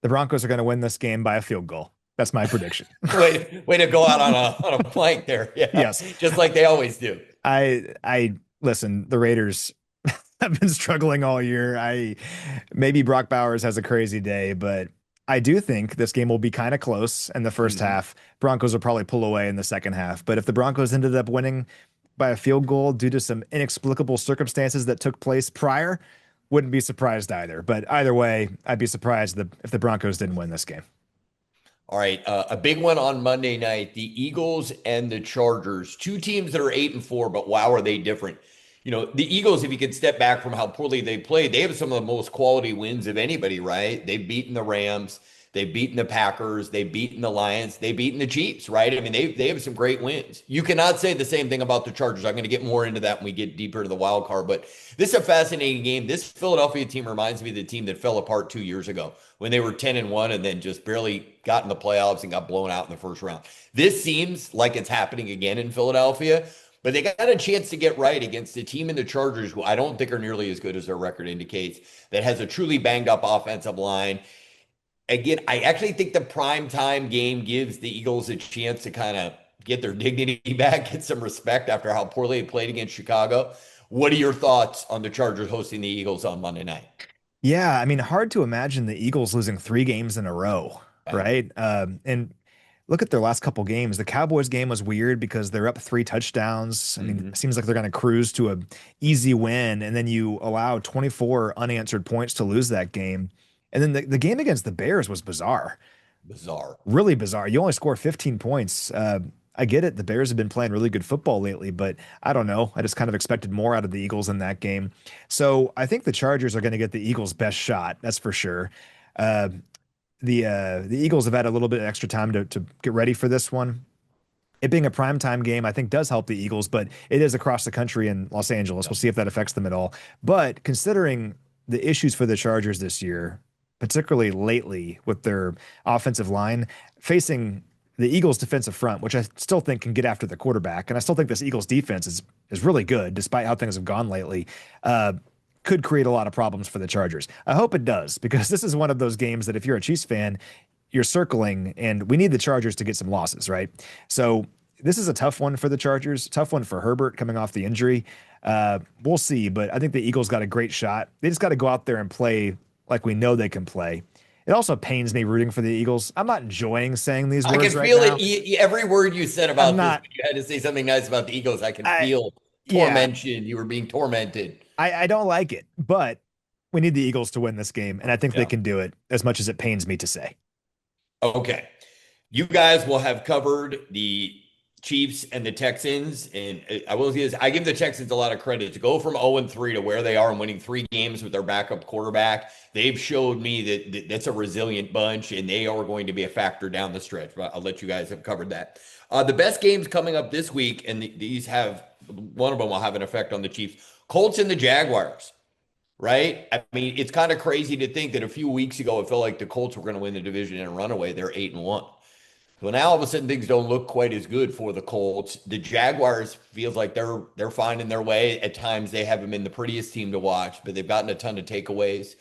The Broncos are going to win this game by a field goal. That's my prediction. way to go out on a plank there. Yeah. Yes. Just like they always do. I listen, the Raiders have been struggling all year. Maybe Brock Bowers has a crazy day, but I do think this game will be kind of close in the first half. Broncos will probably pull away in the second half. But if the Broncos ended up winning by a field goal due to some inexplicable circumstances that took place prior, wouldn't be surprised either. But either way, I'd be surprised if the Broncos didn't win this game. All right, a big one on Monday night, the Eagles and the Chargers, 2 teams that are 8-4, but wow, are they different. The Eagles, if you could step back from how poorly they played, they have some of the most quality wins of anybody, right? They've beaten the Rams. They've beaten the Packers. They've beaten the Lions. They've beaten the Chiefs, right? I mean, they have some great wins. You cannot say the same thing about the Chargers. I'm going to get more into that when we get deeper into the wild card, but this is a fascinating game. This Philadelphia team reminds me of the team that fell apart 2 years ago when they were 10-1 and then just barely got in the playoffs and got blown out in the first round. This seems like it's happening again in Philadelphia, but they got a chance to get right against a team in the Chargers who I don't think are nearly as good as their record indicates, that has a truly banged up offensive line. Again, I actually think the primetime game gives the Eagles a chance to kind of get their dignity back, get some respect after how poorly they played against Chicago. What are your thoughts on the Chargers hosting the Eagles on Monday night? Yeah, I mean, hard to imagine the Eagles losing 3 games in a row, right? And look at their last couple games. The Cowboys game was weird because they're up 3 touchdowns. I mean, it seems like they're going to cruise to an easy win, and then you allow 24 unanswered points to lose that game. And then the game against the Bears was bizarre. Really bizarre. You only score 15 points. I get it. The Bears have been playing really good football lately, but I don't know. I just kind of expected more out of the Eagles in that game. So I think the Chargers are going to get the Eagles' best shot. That's for sure. The Eagles have had a little bit of extra time to get ready for this one. It being a primetime game, I think does help the Eagles, but it is across the country in Los Angeles. We'll see if that affects them at all. But considering the issues for the Chargers this year, particularly lately with their offensive line, facing the Eagles' defensive front, which I still think can get after the quarterback, and I still think this Eagles defense is really good, despite how things have gone lately, could create a lot of problems for the Chargers. I hope it does, because this is one of those games that if you're a Chiefs fan, you're circling, and we need the Chargers to get some losses, right? So this is a tough one for the Chargers, tough one for Herbert coming off the injury. We'll see, but I think the Eagles got a great shot. They just got to go out there and play like we know they can play. It also pains me rooting for the Eagles. I'm not enjoying saying these words right now. I can feel it. Every word you said about this, when you had to say something nice about the Eagles, I can feel tormentation. You were being tormented. I don't like it, but we need the Eagles to win this game, and I think they can do it, as much as it pains me to say. Okay. You guys will have covered the Chiefs and the Texans, and I will say this, I give the Texans a lot of credit to go from 0-3 to where they are and winning 3 games with their backup quarterback. They've showed me that that's a resilient bunch, and they are going to be a factor down the stretch. But I'll let you guys have covered that. The best games coming up this week, and these have, one of them will have an effect on the Chiefs. Colts and the Jaguars, right? I mean, it's kind of crazy to think that a few weeks ago it felt like the Colts were going to win the division in a runaway. They're 8-1. So now all of a sudden things don't look quite as good for the Colts. The Jaguars feels like they're finding their way. At times they haven't been the prettiest team to watch, but they've gotten a ton of takeaways.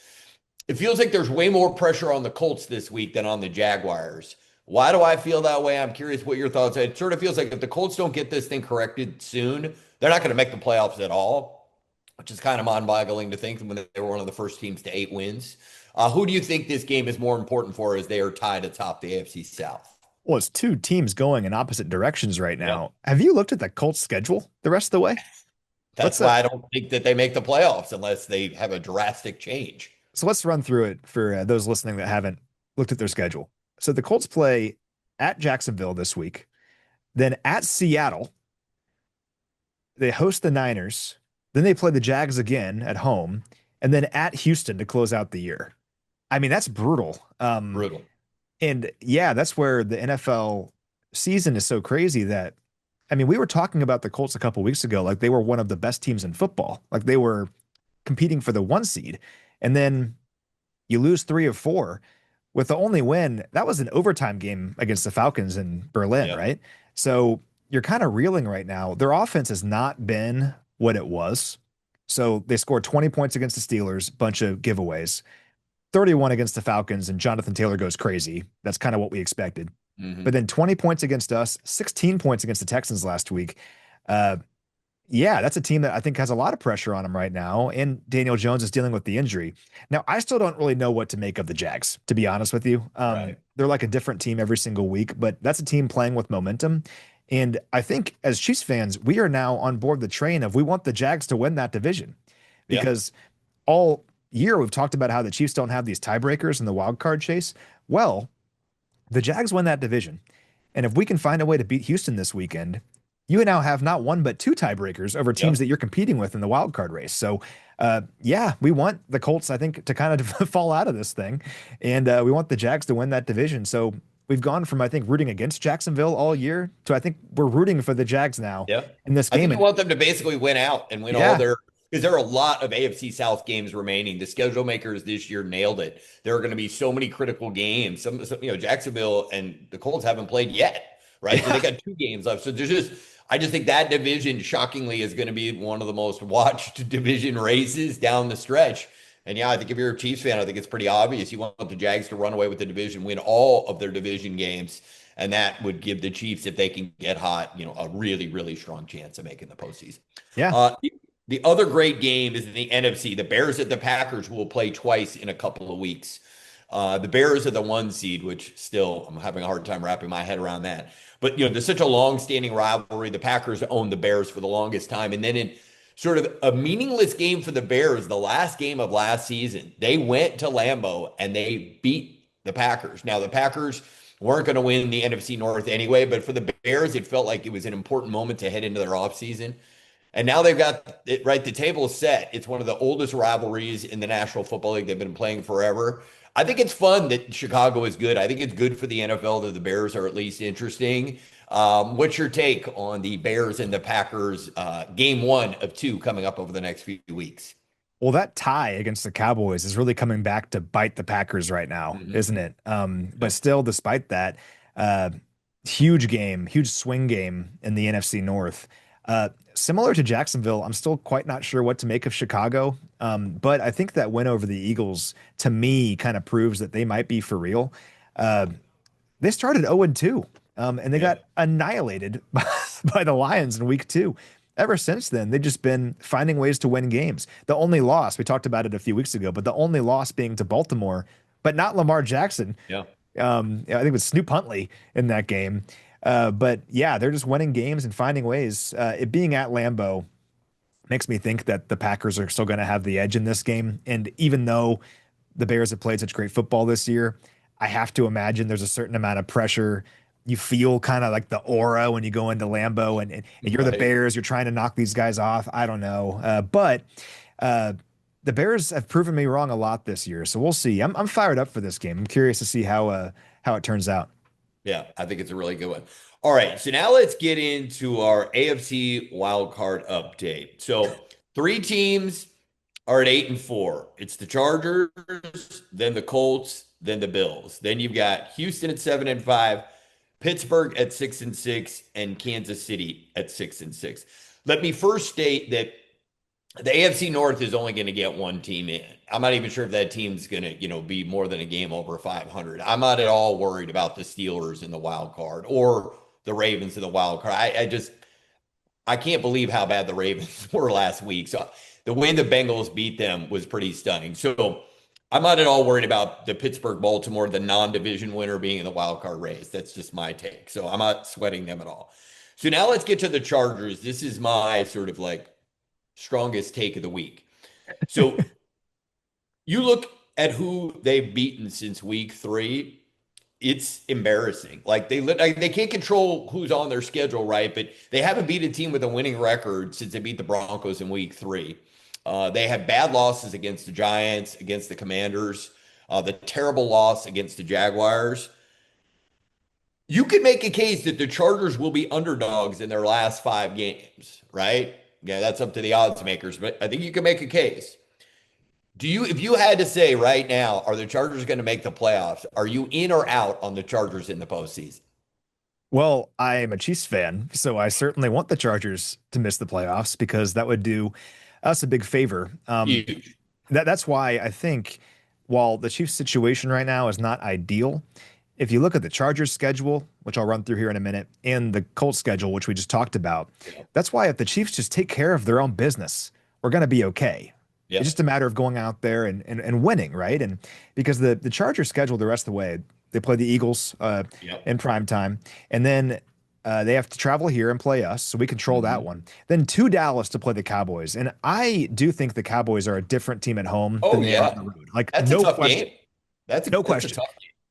It feels like there's way more pressure on the Colts this week than on the Jaguars. Why do I feel that way? I'm curious what your thoughts are. It sort of feels like if the Colts don't get this thing corrected soon, they're not going to make the playoffs at all, which is kind of mind-boggling to think when they were one of the first teams to 8 wins. Who do you think this game is more important for as they are tied atop the AFC South? Well, it's 2 teams going in opposite directions right now. Yep. Have you looked at the Colts schedule the rest of the way? That's why I don't think that they make the playoffs unless they have a drastic change. So let's run through it for those listening that haven't looked at their schedule. So the Colts play at Jacksonville this week, then at Seattle. They host the Niners. Then they play the Jags again at home, and then at Houston to close out the year. I mean, that's brutal. Brutal. And yeah, that's where the NFL season is so crazy that, I mean, we were talking about the Colts a couple weeks ago, like they were one of the best teams in football. Like they were competing for the 1 seed. And then you lose 3 of 4 with the only win. That was an overtime game against the Falcons in Berlin, right? So you're kind of reeling right now. Their offense has not been what it was. So they scored 20 points against the Steelers, bunch of giveaways. 31 against the Falcons, and Jonathan Taylor goes crazy. That's kind of what we expected. But then 20 points against us, 16 points against the Texans last week. Yeah, that's a team that I think has a lot of pressure on them right now, and Daniel Jones is dealing with the injury. Now, I still don't really know what to make of the Jags, to be honest with you. They're like a different team every single week, but that's a team playing with momentum. And I think as Chiefs fans, we are now on board the train of we want the Jags to win that division, because all year we've talked about how the Chiefs don't have these tiebreakers in the wild card chase. Well, the Jags win that division. And if we can find a way to beat Houston this weekend, you now have not 1 but 2 tiebreakers over teams that you're competing with in the wild card race. So Yeah, we want the Colts, I think, to kind of fall out of this thing, and we want the Jags to win that division. So we've gone from, I think, rooting against Jacksonville all year to I think we're rooting for the Jags now Yeah. in this I game. think you want them to basically win out and win all Yeah. their, because there are a lot of AFC South games remaining. The schedule makers this year nailed it. There are going to be so many critical games. Some Jacksonville and the Colts haven't played yet, right? So they got 2 games left. So I just think that division, shockingly, is going to be one of the most watched division races down the stretch. And yeah, I think if you're a Chiefs fan, I think it's pretty obvious. You want the Jags to run away with the division, win all of their division games. And that would give the Chiefs, if they can get hot, a really, really strong chance of making the postseason. Yeah. The other great game is in the NFC. The Bears at the Packers will play twice in a couple of weeks. The Bears are the 1 seed, which still I'm having a hard time wrapping my head around that. But, there's such a long-standing rivalry. The Packers owned the Bears for the longest time. And then in sort of a meaningless game for the Bears, the last game of last season, they went to Lambeau and they beat the Packers. Now, the Packers weren't going to win the NFC North anyway, but for the Bears, it felt like it was an important moment to head into their offseason. And now they've got it right. The table is set. It's one of the oldest rivalries in the National Football League. They've been playing forever. I think it's fun that Chicago is good. I think it's good for the NFL that the Bears are at least interesting. What's your take on the Bears and the Packers game 1 of 2 coming up over the next few weeks? Well, that tie against the Cowboys is really coming back to bite the Packers right now, isn't it? But still, despite that, huge game, huge swing game in the NFC North. Similar to Jacksonville, I'm still quite not sure what to make of Chicago. But I think that win over the Eagles, to me, kind of proves that they might be for real. They started 0-2, and they got annihilated by the Lions in week 2. Ever since then, they've just been finding ways to win games. The only loss, we talked about it a few weeks ago, but the only loss being to Baltimore, but not Lamar Jackson. Yeah. I think it was Snoop Huntley in that game. But yeah, they're just winning games and finding ways. It being at Lambeau makes me think that the Packers are still going to have the edge in this game. And even though the Bears have played such great football this year, I have to imagine there's a certain amount of pressure. You feel kind of like the aura when you go into Lambeau and you're the Bears, you're trying to knock these guys off. I don't know. But the Bears have proven me wrong a lot this year. So we'll see. I'm fired up for this game. I'm curious to see how it turns out. Yeah, I think it's a really good one. All right, so now let's get into our AFC wildcard update. So 3 teams are at 8-4. It's the Chargers, then the Colts, then the Bills. Then you've got Houston at 7-5, Pittsburgh at 6-6, and Kansas City at 6-6. Let me first state that the AFC North is only going to get 1 team in. I'm not even sure if that team's going to, be more than a game over 500. I'm not at all worried about the Steelers in the wild card or the Ravens in the wild card. I can't believe how bad the Ravens were last week. So the way the Bengals beat them was pretty stunning. So I'm not at all worried about the Pittsburgh-Baltimore, the non-division winner, being in the wild card race. That's just my take. So I'm not sweating them at all. So now let's get to the Chargers. This is my sort of strongest take of the week. So you look at who they've beaten since week 3. It's embarrassing. They can't control who's on their schedule, right? But they haven't beat a team with a winning record since they beat the Broncos in week 3. They have bad losses against the Giants, against the Commanders, the terrible loss against the Jaguars. You could make a case that the Chargers will be underdogs in their last 5 games, right? Yeah, that's up to the odds makers, but I think you can make a case. If you had to say right now, are the Chargers going to make the playoffs? Are you in or out on the Chargers in the postseason? Well, I am a Chiefs fan, so I certainly want the Chargers to miss the playoffs because that would do us a big favor. Huge. That's why I think while the Chiefs situation right now is not ideal, if you look at the Chargers schedule, which I'll run through here in a minute, and the Colts schedule, which we just talked about, that's why if the Chiefs just take care of their own business, we're going to be okay. Yep. It's just a matter of going out there and winning, right? And because the Chargers schedule the rest of the way, they play the Eagles in prime time, and then they have to travel here and play us, so we control that one. Then to Dallas to play the Cowboys, and I do think the Cowboys are a different team at home than they are on the road. That's no a tough question. game. That's no question.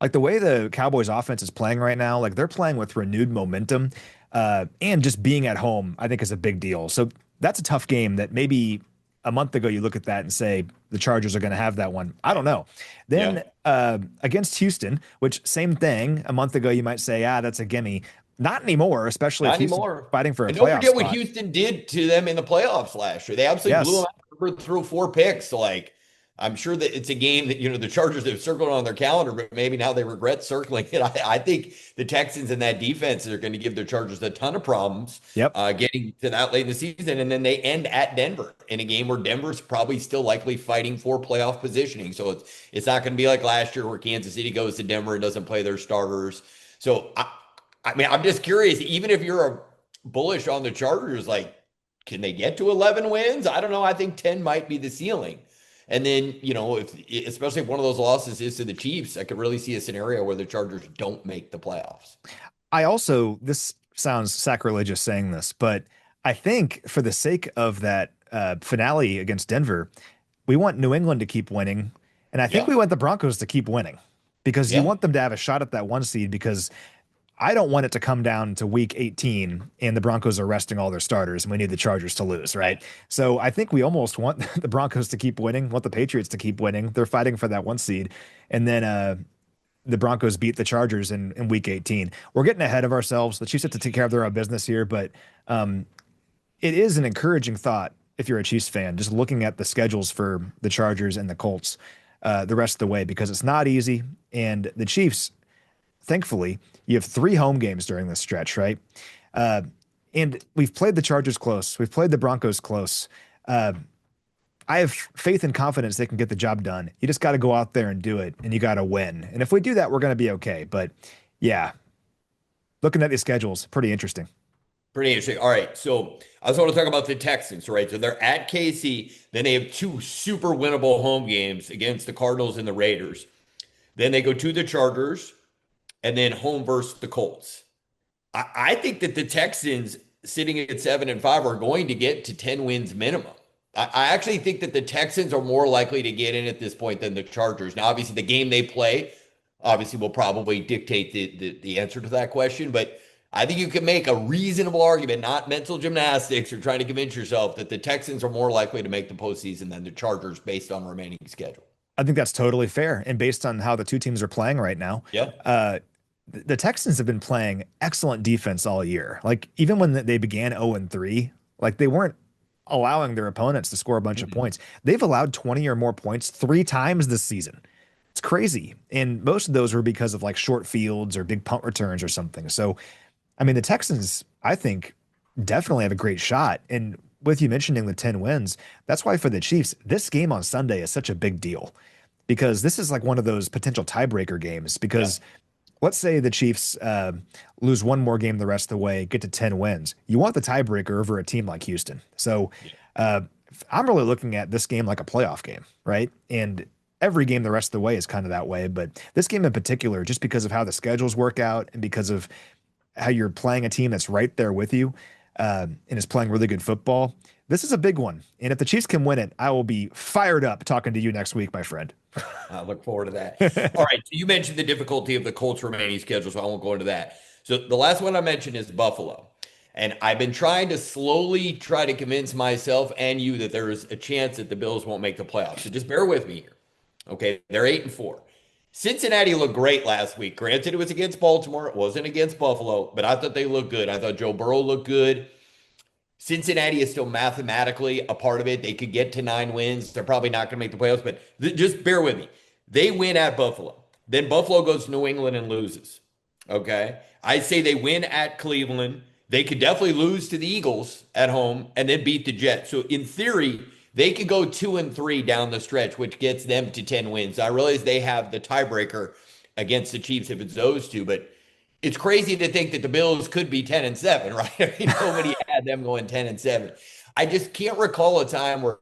Like the way the Cowboys offense is playing right now, they're playing with renewed momentum, and just being at home, I think is a big deal. So that's a tough game that maybe a month ago, you look at that and say the Chargers are going to have that one. I don't know. Then against Houston, which same thing. A month ago, you might say, that's a gimme. Not anymore, especially Not if Houston's anymore. fighting for a And don't playoff forget what spot. Houston did to them in the playoffs last year. They absolutely blew them out, threw 4 picks. So, like, I'm sure that it's a game that, the Chargers have circled on their calendar, but maybe now they regret circling it. I think the Texans and that defense are going to give the Chargers a ton of problems getting to that late in the season. And then they end at Denver in a game where Denver's probably still likely fighting for playoff positioning. So it's not going to be like last year where Kansas City goes to Denver and doesn't play their starters. So, I mean, I'm just curious, even if you're a bullish on the Chargers, like, can they get to 11 wins? I don't know. I think 10 might be the ceiling. And then, especially if one of those losses is to the Chiefs, I could really see a scenario where the Chargers don't make the playoffs. This sounds sacrilegious saying this, but I think for the sake of that finale against Denver, we want New England to keep winning. And I think we want the Broncos to keep winning because you want them to have a shot at that 1 seed, because I don't want it to come down to week 18 and the Broncos are resting all their starters and we need the Chargers to lose, right? So I think we almost want the Broncos to keep winning, want the Patriots to keep winning. They're fighting for that 1 seed. And then the Broncos beat the Chargers in week 18. We're getting ahead of ourselves. The Chiefs have to take care of their own business here, but it is an encouraging thought if you're a Chiefs fan, just looking at the schedules for the Chargers and the Colts the rest of the way, because it's not easy. And the Chiefs, thankfully, you have 3 home games during this stretch, right? And we've played the Chargers close. We've played the Broncos close. I have faith and confidence they can get the job done. You just got to go out there and do it, and you got to win. And if we do that, we're going to be okay. But, looking at these schedules, pretty interesting. Pretty interesting. All right, so I also want to talk about the Texans, right? So they're at KC. Then they have 2 super winnable home games against the Cardinals and the Raiders. Then they go to the Chargers, and then home versus the Colts. I think that the Texans sitting at 7-5 are going to get to 10 wins minimum. I actually think that the Texans are more likely to get in at this point than the Chargers. Now, obviously, the game they play will probably dictate the answer to that question, but I think you can make a reasonable argument, not mental gymnastics or trying to convince yourself, that the Texans are more likely to make the postseason than the Chargers based on remaining schedule. I think that's totally fair. And based on how the 2 teams are playing right now, the Texans have been playing excellent defense all year. Like, even when they began 0-3, like, they weren't allowing their opponents to score a bunch of points. They've allowed 20 or more points 3 times this season. It's crazy. And most of those were because of like short fields or big punt returns or something. So, I mean, the Texans, I think, definitely have a great shot. And with you mentioning the 10 wins, that's why for the Chiefs, this game on Sunday is such a big deal, because this is like one of those potential tiebreaker games. Because let's say the Chiefs lose 1 more game the rest of the way, get to 10 wins. You want the tiebreaker over a team like Houston. So I'm really looking at this game like a playoff game, right? And every game the rest of the way is kind of that way. But this game in particular, just because of how the schedules work out and because of how you're playing a team that's right there with you and is playing really good football, this is a big one. And if the Chiefs can win it, I will be fired up talking to you next week, my friend. I look forward to that. All right. So you mentioned the difficulty of the Colts remaining schedule, so I won't go into that. So the last one I mentioned is Buffalo. And I've been trying to slowly try to convince myself and you that there is a chance that the Bills won't make the playoffs. So just bear with me here. Okay. They're 8-4. Cincinnati looked great last week. Granted, it was against Baltimore. It wasn't against Buffalo, but I thought they looked good. I thought Joe Burrow looked good. Cincinnati is still mathematically a part of it. They could get to 9 wins. They're probably not going to make the playoffs, but just bear with me. They win at Buffalo. Then Buffalo goes to New England and loses. Okay? I'd say they win at Cleveland. They could definitely lose to the Eagles at home and then beat the Jets. So in theory, they could go 2-3 down the stretch, which gets them to 10 wins. I realize they have the tiebreaker against the Chiefs if it's those 2, but it's crazy to think that the Bills could be 10-7, right? I mean, nobody had them going 10-7. I just can't recall a time where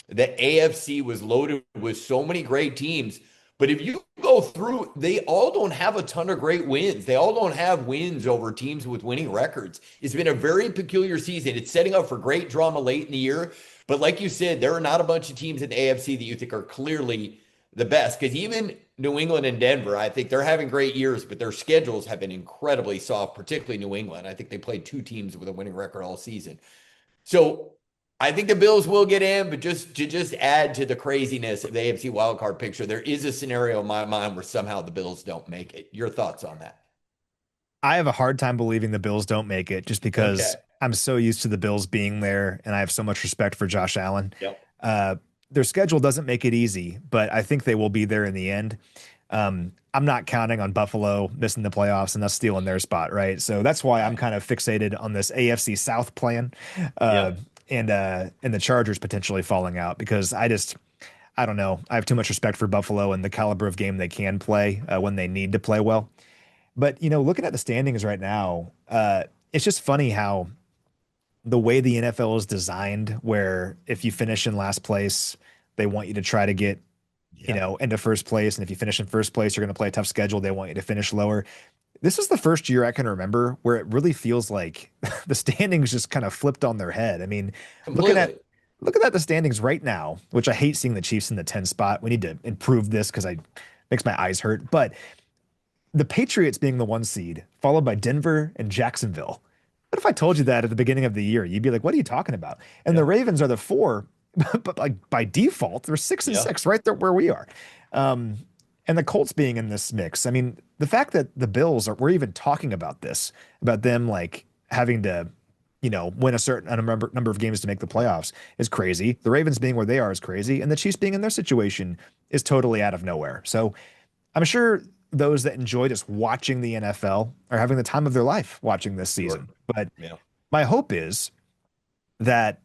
the AFC was loaded with so many great teams. But if you go through, they all don't have a ton of great wins. They all don't have wins over teams with winning records. It's been a very peculiar season. It's setting up for great drama late in the year. But like you said, there are not a bunch of teams in the AFC that you think are clearly the best, because even New England and Denver, I think they're having great years, but their schedules have been incredibly soft, particularly New England. I think they played 2 teams with a winning record all season. So I think the Bills will get in, but just add to the craziness of the AFC wildcard picture, there is a scenario in my mind where somehow the Bills don't make it. Your thoughts on that? I have a hard time believing the Bills don't make it just Okay. because I'm so used to the Bills being there and I have so much respect for Josh Allen. Yep. Their schedule doesn't make it easy, but I think they will be there in the end. I'm not counting on Buffalo missing the playoffs and us stealing their spot, right? So that's why I'm kind of fixated on this AFC South plan, Yep. and the Chargers potentially falling out because I don't know. I have too much respect for Buffalo and the caliber of game they can play when they need to play well. But looking at the standings right now, it's just funny how the way the NFL is designed, where if you finish in last place, they want you to try to get into first place. And if you finish in first place, you're going to play a tough schedule. They want you to finish lower. This is the first year I can remember where it really feels like the standings just kind of flipped on their head. I mean, Completely. looking at the standings right now, which I hate seeing the Chiefs in the 10 spot. We need to improve this because I makes my eyes hurt. But the Patriots being the 1 seed, followed by Denver and Jacksonville. What if I told you that at the beginning of the year? You'd be like, what are you talking about? And the Ravens are the 4, but like by default, they're 6 and 6, right there where we are. And the Colts being in this mix. I mean, the fact that the Bills we're even talking about this, about them like having to, win a certain number of games to make the playoffs is crazy. The Ravens being where they are is crazy. And the Chiefs being in their situation is totally out of nowhere. So I'm sure those that enjoy just watching the NFL are having the time of their life watching this season. But my hope is that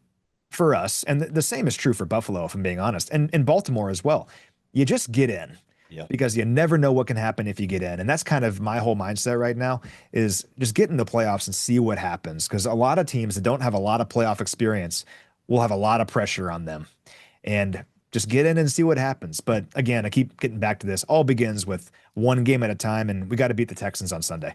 for us, and the same is true for Buffalo, if I'm being honest, and in Baltimore as well, you just get in because you never know what can happen if you get in. And that's kind of my whole mindset right now is just get in the playoffs and see what happens. Because a lot of teams that don't have a lot of playoff experience will have a lot of pressure on them. And just get in and see what happens. But again, I keep getting back to this. All begins with one game at a time, and we got to beat the Texans on Sunday.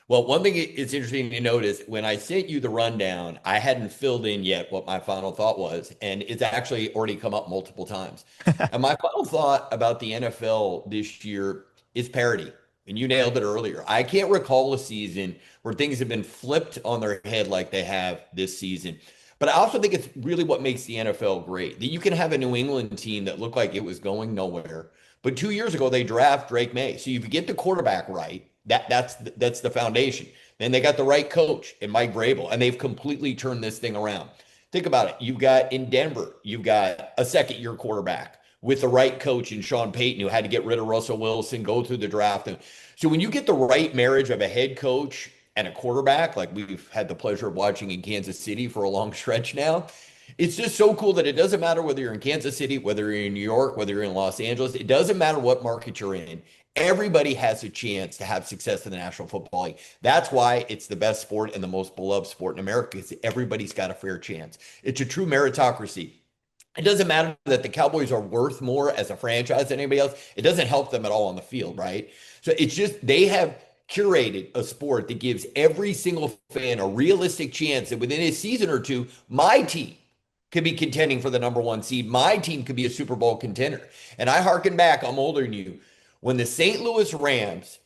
Well, one thing it's interesting to note is when I sent you the rundown, I hadn't filled in yet what my final thought was, and it's actually already come up multiple times. And my final thought about the NFL this year is parity. And you nailed it earlier. I can't recall a season where things have been flipped on their head like they have this season. But I also think it's really what makes the NFL great, that you can have a New England team that looked like it was going nowhere. But 2 years ago, they draft Drake May. So if you get the quarterback right, that's the foundation. Then they got the right coach in Mike Vrabel, and they've completely turned this thing around. Think about it. You've got in Denver, you've got a second-year quarterback with the right coach in Sean Payton, who had to get rid of Russell Wilson, go through the draft. So when you get the right marriage of a head coach and a quarterback, like we've had the pleasure of watching in Kansas City for a long stretch now, it's just so cool that it doesn't matter whether you're in Kansas City, whether you're in New York, whether you're in Los Angeles. It doesn't matter what market you're in. Everybody has a chance to have success in the National Football League. That's why it's the best sport and the most beloved sport in America, because everybody's got a fair chance. It's a true meritocracy. It doesn't matter that the Cowboys are worth more as a franchise than anybody else. It doesn't help them at all on the field, right? So it's just they have curated a sport that gives every single fan a realistic chance that within a season or two, my team could be contending for the number 1 seed. My team could be a Super Bowl contender. And I hearken back, I'm older than you, when the St. Louis Rams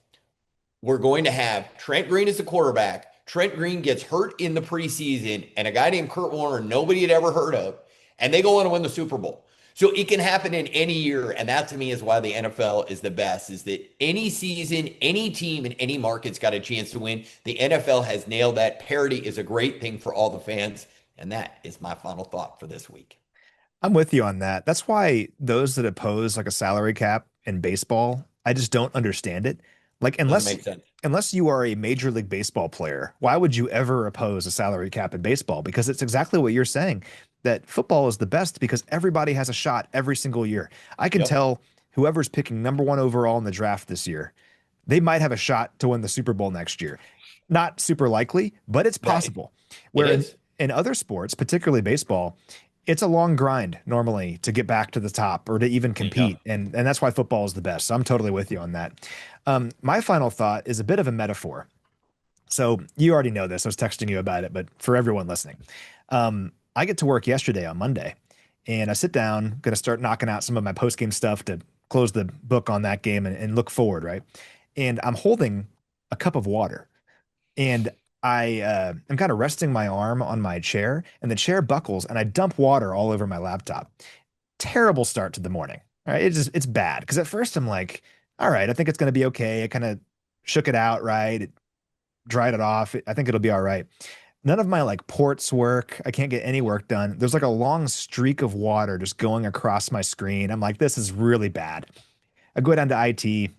were going to have Trent Green as the quarterback. Trent Green gets hurt in the preseason, and a guy named Kurt Warner nobody had ever heard of, and they go on to win the Super Bowl. So it can happen in any year, and that to me is why the NFL is the best, is that any season, any team in any market's got a chance to win. The NFL has nailed that. Parity is a great thing for all the fans, and that is my final thought for this week. I'm with you on that. That's why those that oppose like a salary cap in baseball, I just don't understand it. Like unless you are a Major League Baseball player, why would you ever oppose a salary cap in baseball? Because it's exactly what you're saying, that football is the best because everybody has a shot every single year. I can tell whoever's picking number 1 overall in the draft this year, they might have a shot to win the Super Bowl next year. Not super likely, but it's possible. Where in other sports, particularly baseball, it's a long grind normally to get back to the top or to even compete. And that's why football is the best. So I'm totally with you on that. My final thought is a bit of a metaphor. So you already know this. I was texting you about it, but for everyone listening, I get to work yesterday on Monday and I sit down, going to start knocking out some of my post-game stuff to close the book on that game and look forward. Right. And I'm holding a cup of water and I'm kind of resting my arm on my chair, and the chair buckles, and I dump water all over my laptop. Terrible start to the morning. All right, it's bad because at first I'm like, all right, I think it's going to be okay. I kind of shook it out, right? It dried it off. I think it'll be all right. None of my like ports work. I can't get any work done. There's like a long streak of water just going across my screen. I'm like, this is really bad. I go down to IT,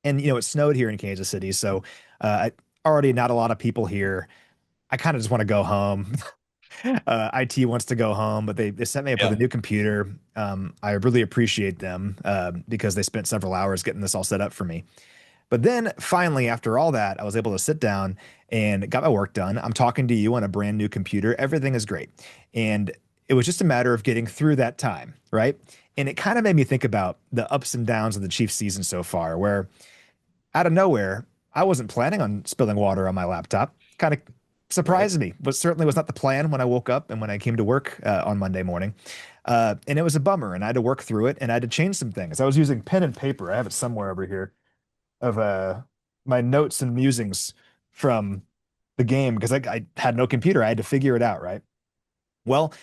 and it snowed here in Kansas City, so already not a lot of people here. I kind of just want to go home. IT wants to go home, but they set me up with a new computer. I really appreciate them because they spent several hours getting this all set up for me. But then finally, after all that, I was able to sit down and got my work done. I'm talking to you on a brand new computer. Everything is great. And it was just a matter of getting through that time, right? And it kind of made me think about the ups and downs of the Chiefs season so far, where out of nowhere, I wasn't planning on spilling water on my laptop. Kind of surprised me, but certainly was not the plan when I woke up and when I came to work on Monday morning. And it was a bummer, and I had to work through it, and I had to change some things. I was using pen and paper. I have it somewhere over here of my notes and musings from the game because I had no computer. I had to figure it out, right? Well,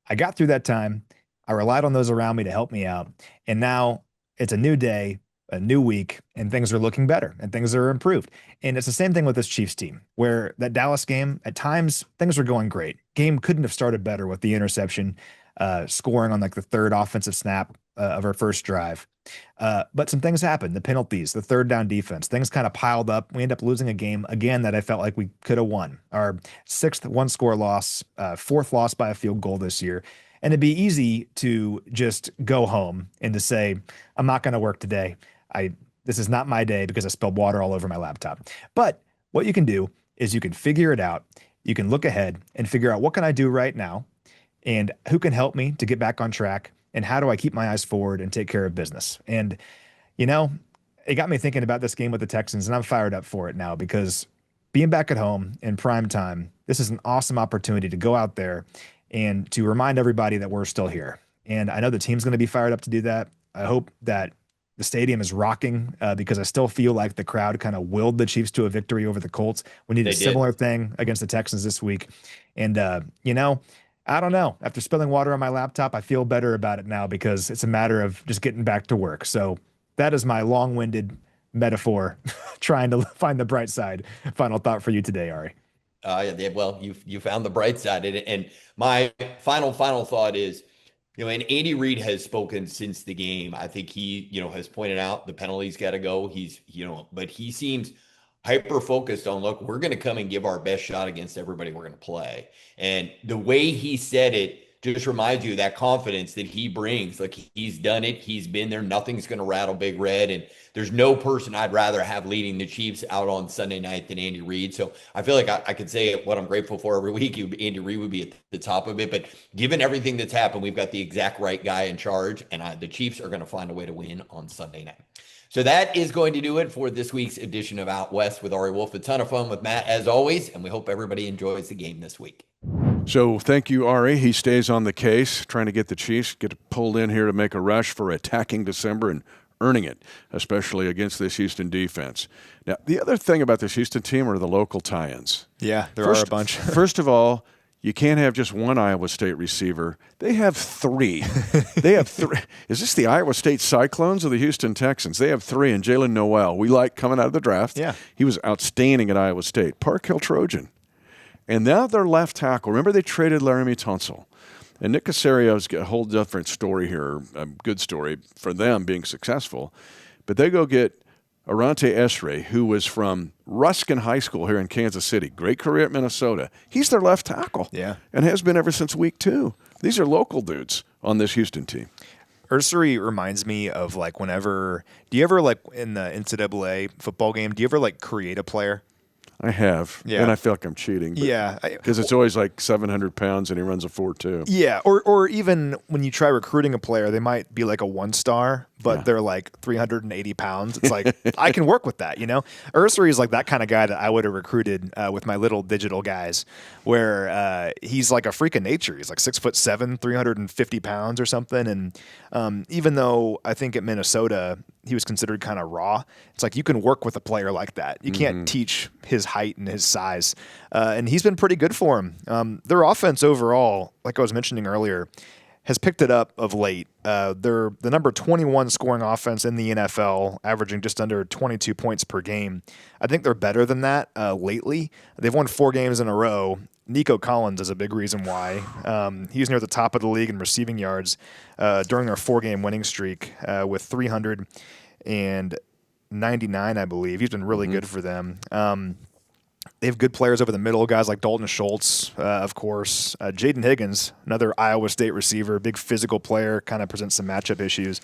I got through that time. I relied on those around me to help me out. And now it's a new day, a new week, and things are looking better and things are improved. And it's the same thing with this Chiefs team, where that Dallas game, at times, things were going great. Game couldn't have started better with the interception, scoring on like the third offensive snap of our first drive. But some things happened, the penalties, the third down defense, things kind of piled up. We end up losing a game again that I felt like we could have won. Our sixth one-score loss, fourth loss by a field goal this year. And it'd be easy to just go home and to say, I'm not going to work today. This is not my day because I spilled water all over my laptop. But what you can do is you can figure it out. You can look ahead and figure out what can I do right now and who can help me to get back on track and how do I keep my eyes forward and take care of business. And, it got me thinking about this game with the Texans, and I'm fired up for it now because being back at home in prime time, this is an awesome opportunity to go out there and to remind everybody that we're still here. And I know the team's going to be fired up to do that. I hope that the stadium is rocking because I still feel like the crowd kind of willed the Chiefs to a victory over the Colts. We need a similar thing against the Texans this week. And, I don't know. After spilling water on my laptop, I feel better about it now because it's a matter of just getting back to work. So that is my long-winded metaphor trying to find the bright side. Final thought for you today, Ari. Well, you found the bright side in it. And my final thought is, and Andy Reid has spoken since the game. I think he, has pointed out the penalties got to go. He's, but he seems hyper focused on, look, we're going to come and give our best shot against everybody we're going to play. And the way he said it just reminds you of that confidence that he brings. Like, he's done it. He's been there. Nothing's going to rattle Big Red. And there's no person I'd rather have leading the Chiefs out on Sunday night than Andy Reid. So I feel like I could say what I'm grateful for every week. Andy Reid would be at the top of it. But given everything that's happened, we've got the exact right guy in charge. And the Chiefs are going to find a way to win on Sunday night. So that is going to do it for this week's edition of Out West with Ari Wolfe. A ton of fun with Matt, as always, and we hope everybody enjoys the game this week. So thank you, Ari. He stays on the case, trying to get the Chiefs get pulled in here to make a rush for attacking December and earning it, especially against this Houston defense. Now, the other thing about this Houston team are the local tie-ins. Yeah, there are a bunch. First of all, you can't have just one Iowa State receiver. They have three. They have three. Is this the Iowa State Cyclones or the Houston Texans? They have three, and Jalen Noel. We like coming out of the draft. Yeah. He was outstanding at Iowa State. Park Hill Trojan. And now their left tackle. Remember they traded Laramie Tunsil. And Nick Caserio's got a whole different story here, a good story for them being successful. But they go get Arante Esre, who was from Ruskin High School here in Kansas City. Great career at Minnesota. He's their left tackle. Yeah. And has been ever since week 2. These are local dudes on this Houston team. Ursary reminds me of like whenever, do you ever like in the NCAA football game, do you ever like create a player? I have. Yeah. And I feel like I'm cheating. Yeah. Because it's always like 700 pounds and he runs a 4.2. Yeah. Or even when you try recruiting a player, they might be like a 1-star, but they're like 380 pounds. It's like, I can work with that, Ursary is like that kind of guy that I would have recruited with my little digital guys, where he's like a freak of nature. He's like 6'7", 350 pounds or something. And even though I think at Minnesota he was considered kind of raw, it's like you can work with a player like that. You can't teach his height and his size. And he's been pretty good for him. Their offense overall, like I was mentioning earlier, has picked it up of late. They're the number 21 scoring offense in the NFL, averaging just under 22 points per game. I think they're better than that lately. They've won 4 games in a row. Nico Collins is a big reason why. He's near the top of the league in receiving yards during their 4-game winning streak with 399, I believe. He's been really good for them. They have good players over the middle, guys like Dalton Schultz, of course. Jaden Higgins, another Iowa State receiver, big physical player, kind of presents some matchup issues.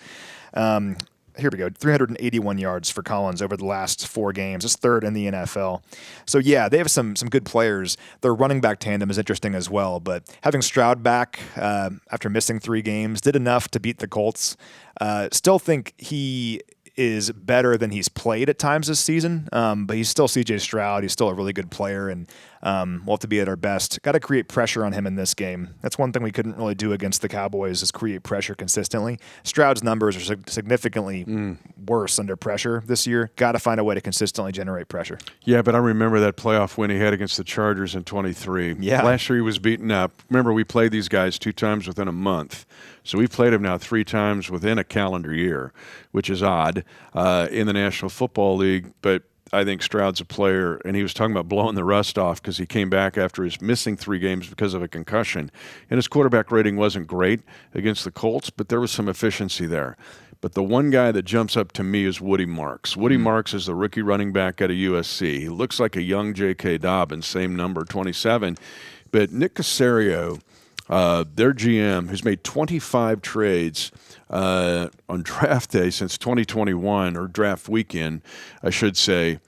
Here we go, 381 yards for Collins over the last 4 games. It's 3rd in the NFL. So, yeah, they have some good players. Their running back tandem is interesting as well. But having Stroud back after missing 3 games did enough to beat the Colts. Still think he is better than he's played at times this season, but he's still C.J. Stroud. He's still a really good player, and we'll have to be at our best. Got to create pressure on him in this game. That's one thing we couldn't really do against the Cowboys is create pressure consistently. Stroud's numbers are significantly worse under pressure this year. Got to find a way to consistently generate pressure. Yeah, but I remember that playoff win he had against the Chargers in 23. Yeah. Last year he was beaten up. Remember, we played these guys 2 times within a month. So we've played him now 3 times within a calendar year, which is odd in the National Football League. But I think Stroud's a player, and he was talking about blowing the rust off because he came back after his missing 3 games because of a concussion. And his quarterback rating wasn't great against the Colts, but there was some efficiency there. But the one guy that jumps up to me is Woody Marks. Woody Marks is the rookie running back out of USC. He looks like a young J.K. Dobbins, same number, 27. But Nick Caserio, their GM, who's made 25 trades on draft day since 2021, or draft weekend, I should say,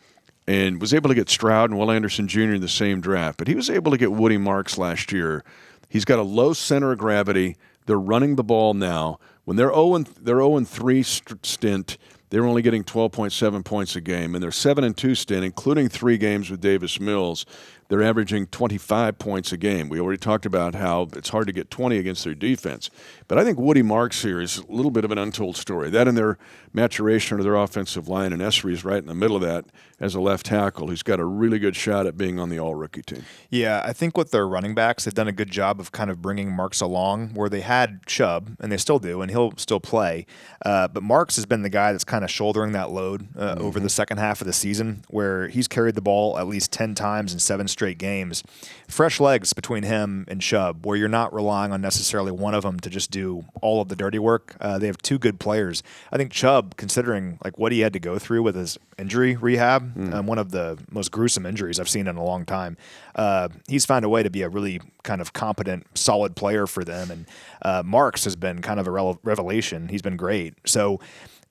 and was able to get Stroud and Will Anderson Jr. in the same draft. But he was able to get Woody Marks last year. He's got a low center of gravity. They're running the ball now. When they're 0-3 stint, they're only getting 12.7 points a game. And their 7-2 stint, including 3 games with Davis Mills, they're averaging 25 points a game. We already talked about how it's hard to get 20 against their defense. But I think Woody Marks here is a little bit of an untold story. That and their maturation of their offensive line, and Esri is right in the middle of that as a left tackle. He's got a really good shot at being on the all-rookie team. Yeah, I think with their running backs, they've done a good job of kind of bringing Marks along, where they had Chubb, and they still do, and he'll still play. But Marks has been the guy that's kind of shouldering that load over the second half of the season, where he's carried the ball at least 10 times in 7 straight games. Fresh legs between him and Chubb, where you're not relying on necessarily one of them to just do all of the dirty work. They have 2 good players. I think Chubb, considering like what he had to go through with his injury rehab, one of the most gruesome injuries I've seen in a long time, he's found a way to be a really kind of competent, solid player for them. And Marks has been kind of a revelation. He's been great. So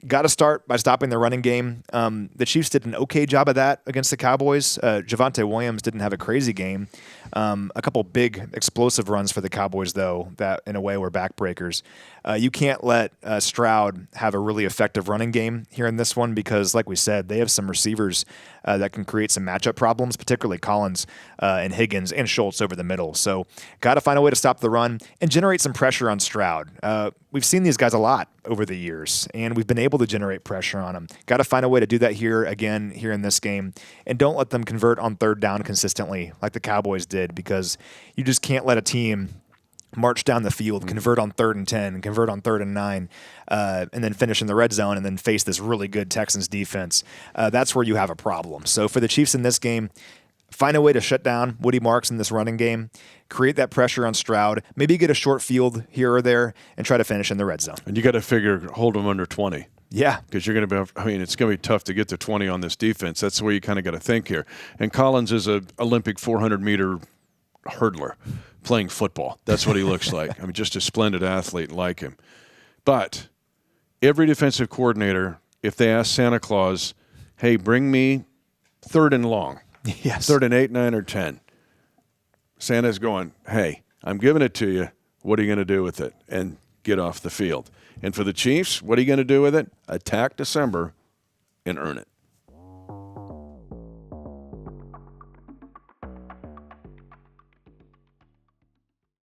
got to start by stopping the running game. The Chiefs did an okay job of that against the Cowboys. Javonte Williams didn't have a crazy game. A couple big explosive runs for the Cowboys, though, that in a way were backbreakers. You can't let Stroud have a really effective running game here in this one because, like we said, they have some receivers that can create some matchup problems, particularly Collins and Higgins and Schultz over the middle. So got to find a way to stop the run and generate some pressure on Stroud. We've seen these guys a lot over the years, and we've been able to generate pressure on them. Got to find a way to do that here in this game, and don't let them convert on 3rd down consistently like the Cowboys did, because you just can't let a team march down the field, convert on 3rd and 10, convert on 3rd and 9, and then finish in the red zone and then face this really good Texans defense. That's where you have a problem. So for the Chiefs in this game, find a way to shut down Woody Marks in this running game, create that pressure on Stroud, maybe get a short field here or there, and try to finish in the red zone. And you got to figure hold them under 20. Yeah. Because you're going to be, it's going to be tough to get to 20 on this defense. That's the way you kind of got to think here. And Collins is an Olympic 400-meter hurdler playing football. That's what he looks like. Just a splendid athlete, like him. But every defensive coordinator, if they ask Santa Claus, hey, bring me 3rd and long, yes, 3rd and 8, 9, or 10, Santa's going, hey, I'm giving it to you. What are you going to do with it? And get off the field. And for the Chiefs, what are you going to do with it? Attack December and earn it.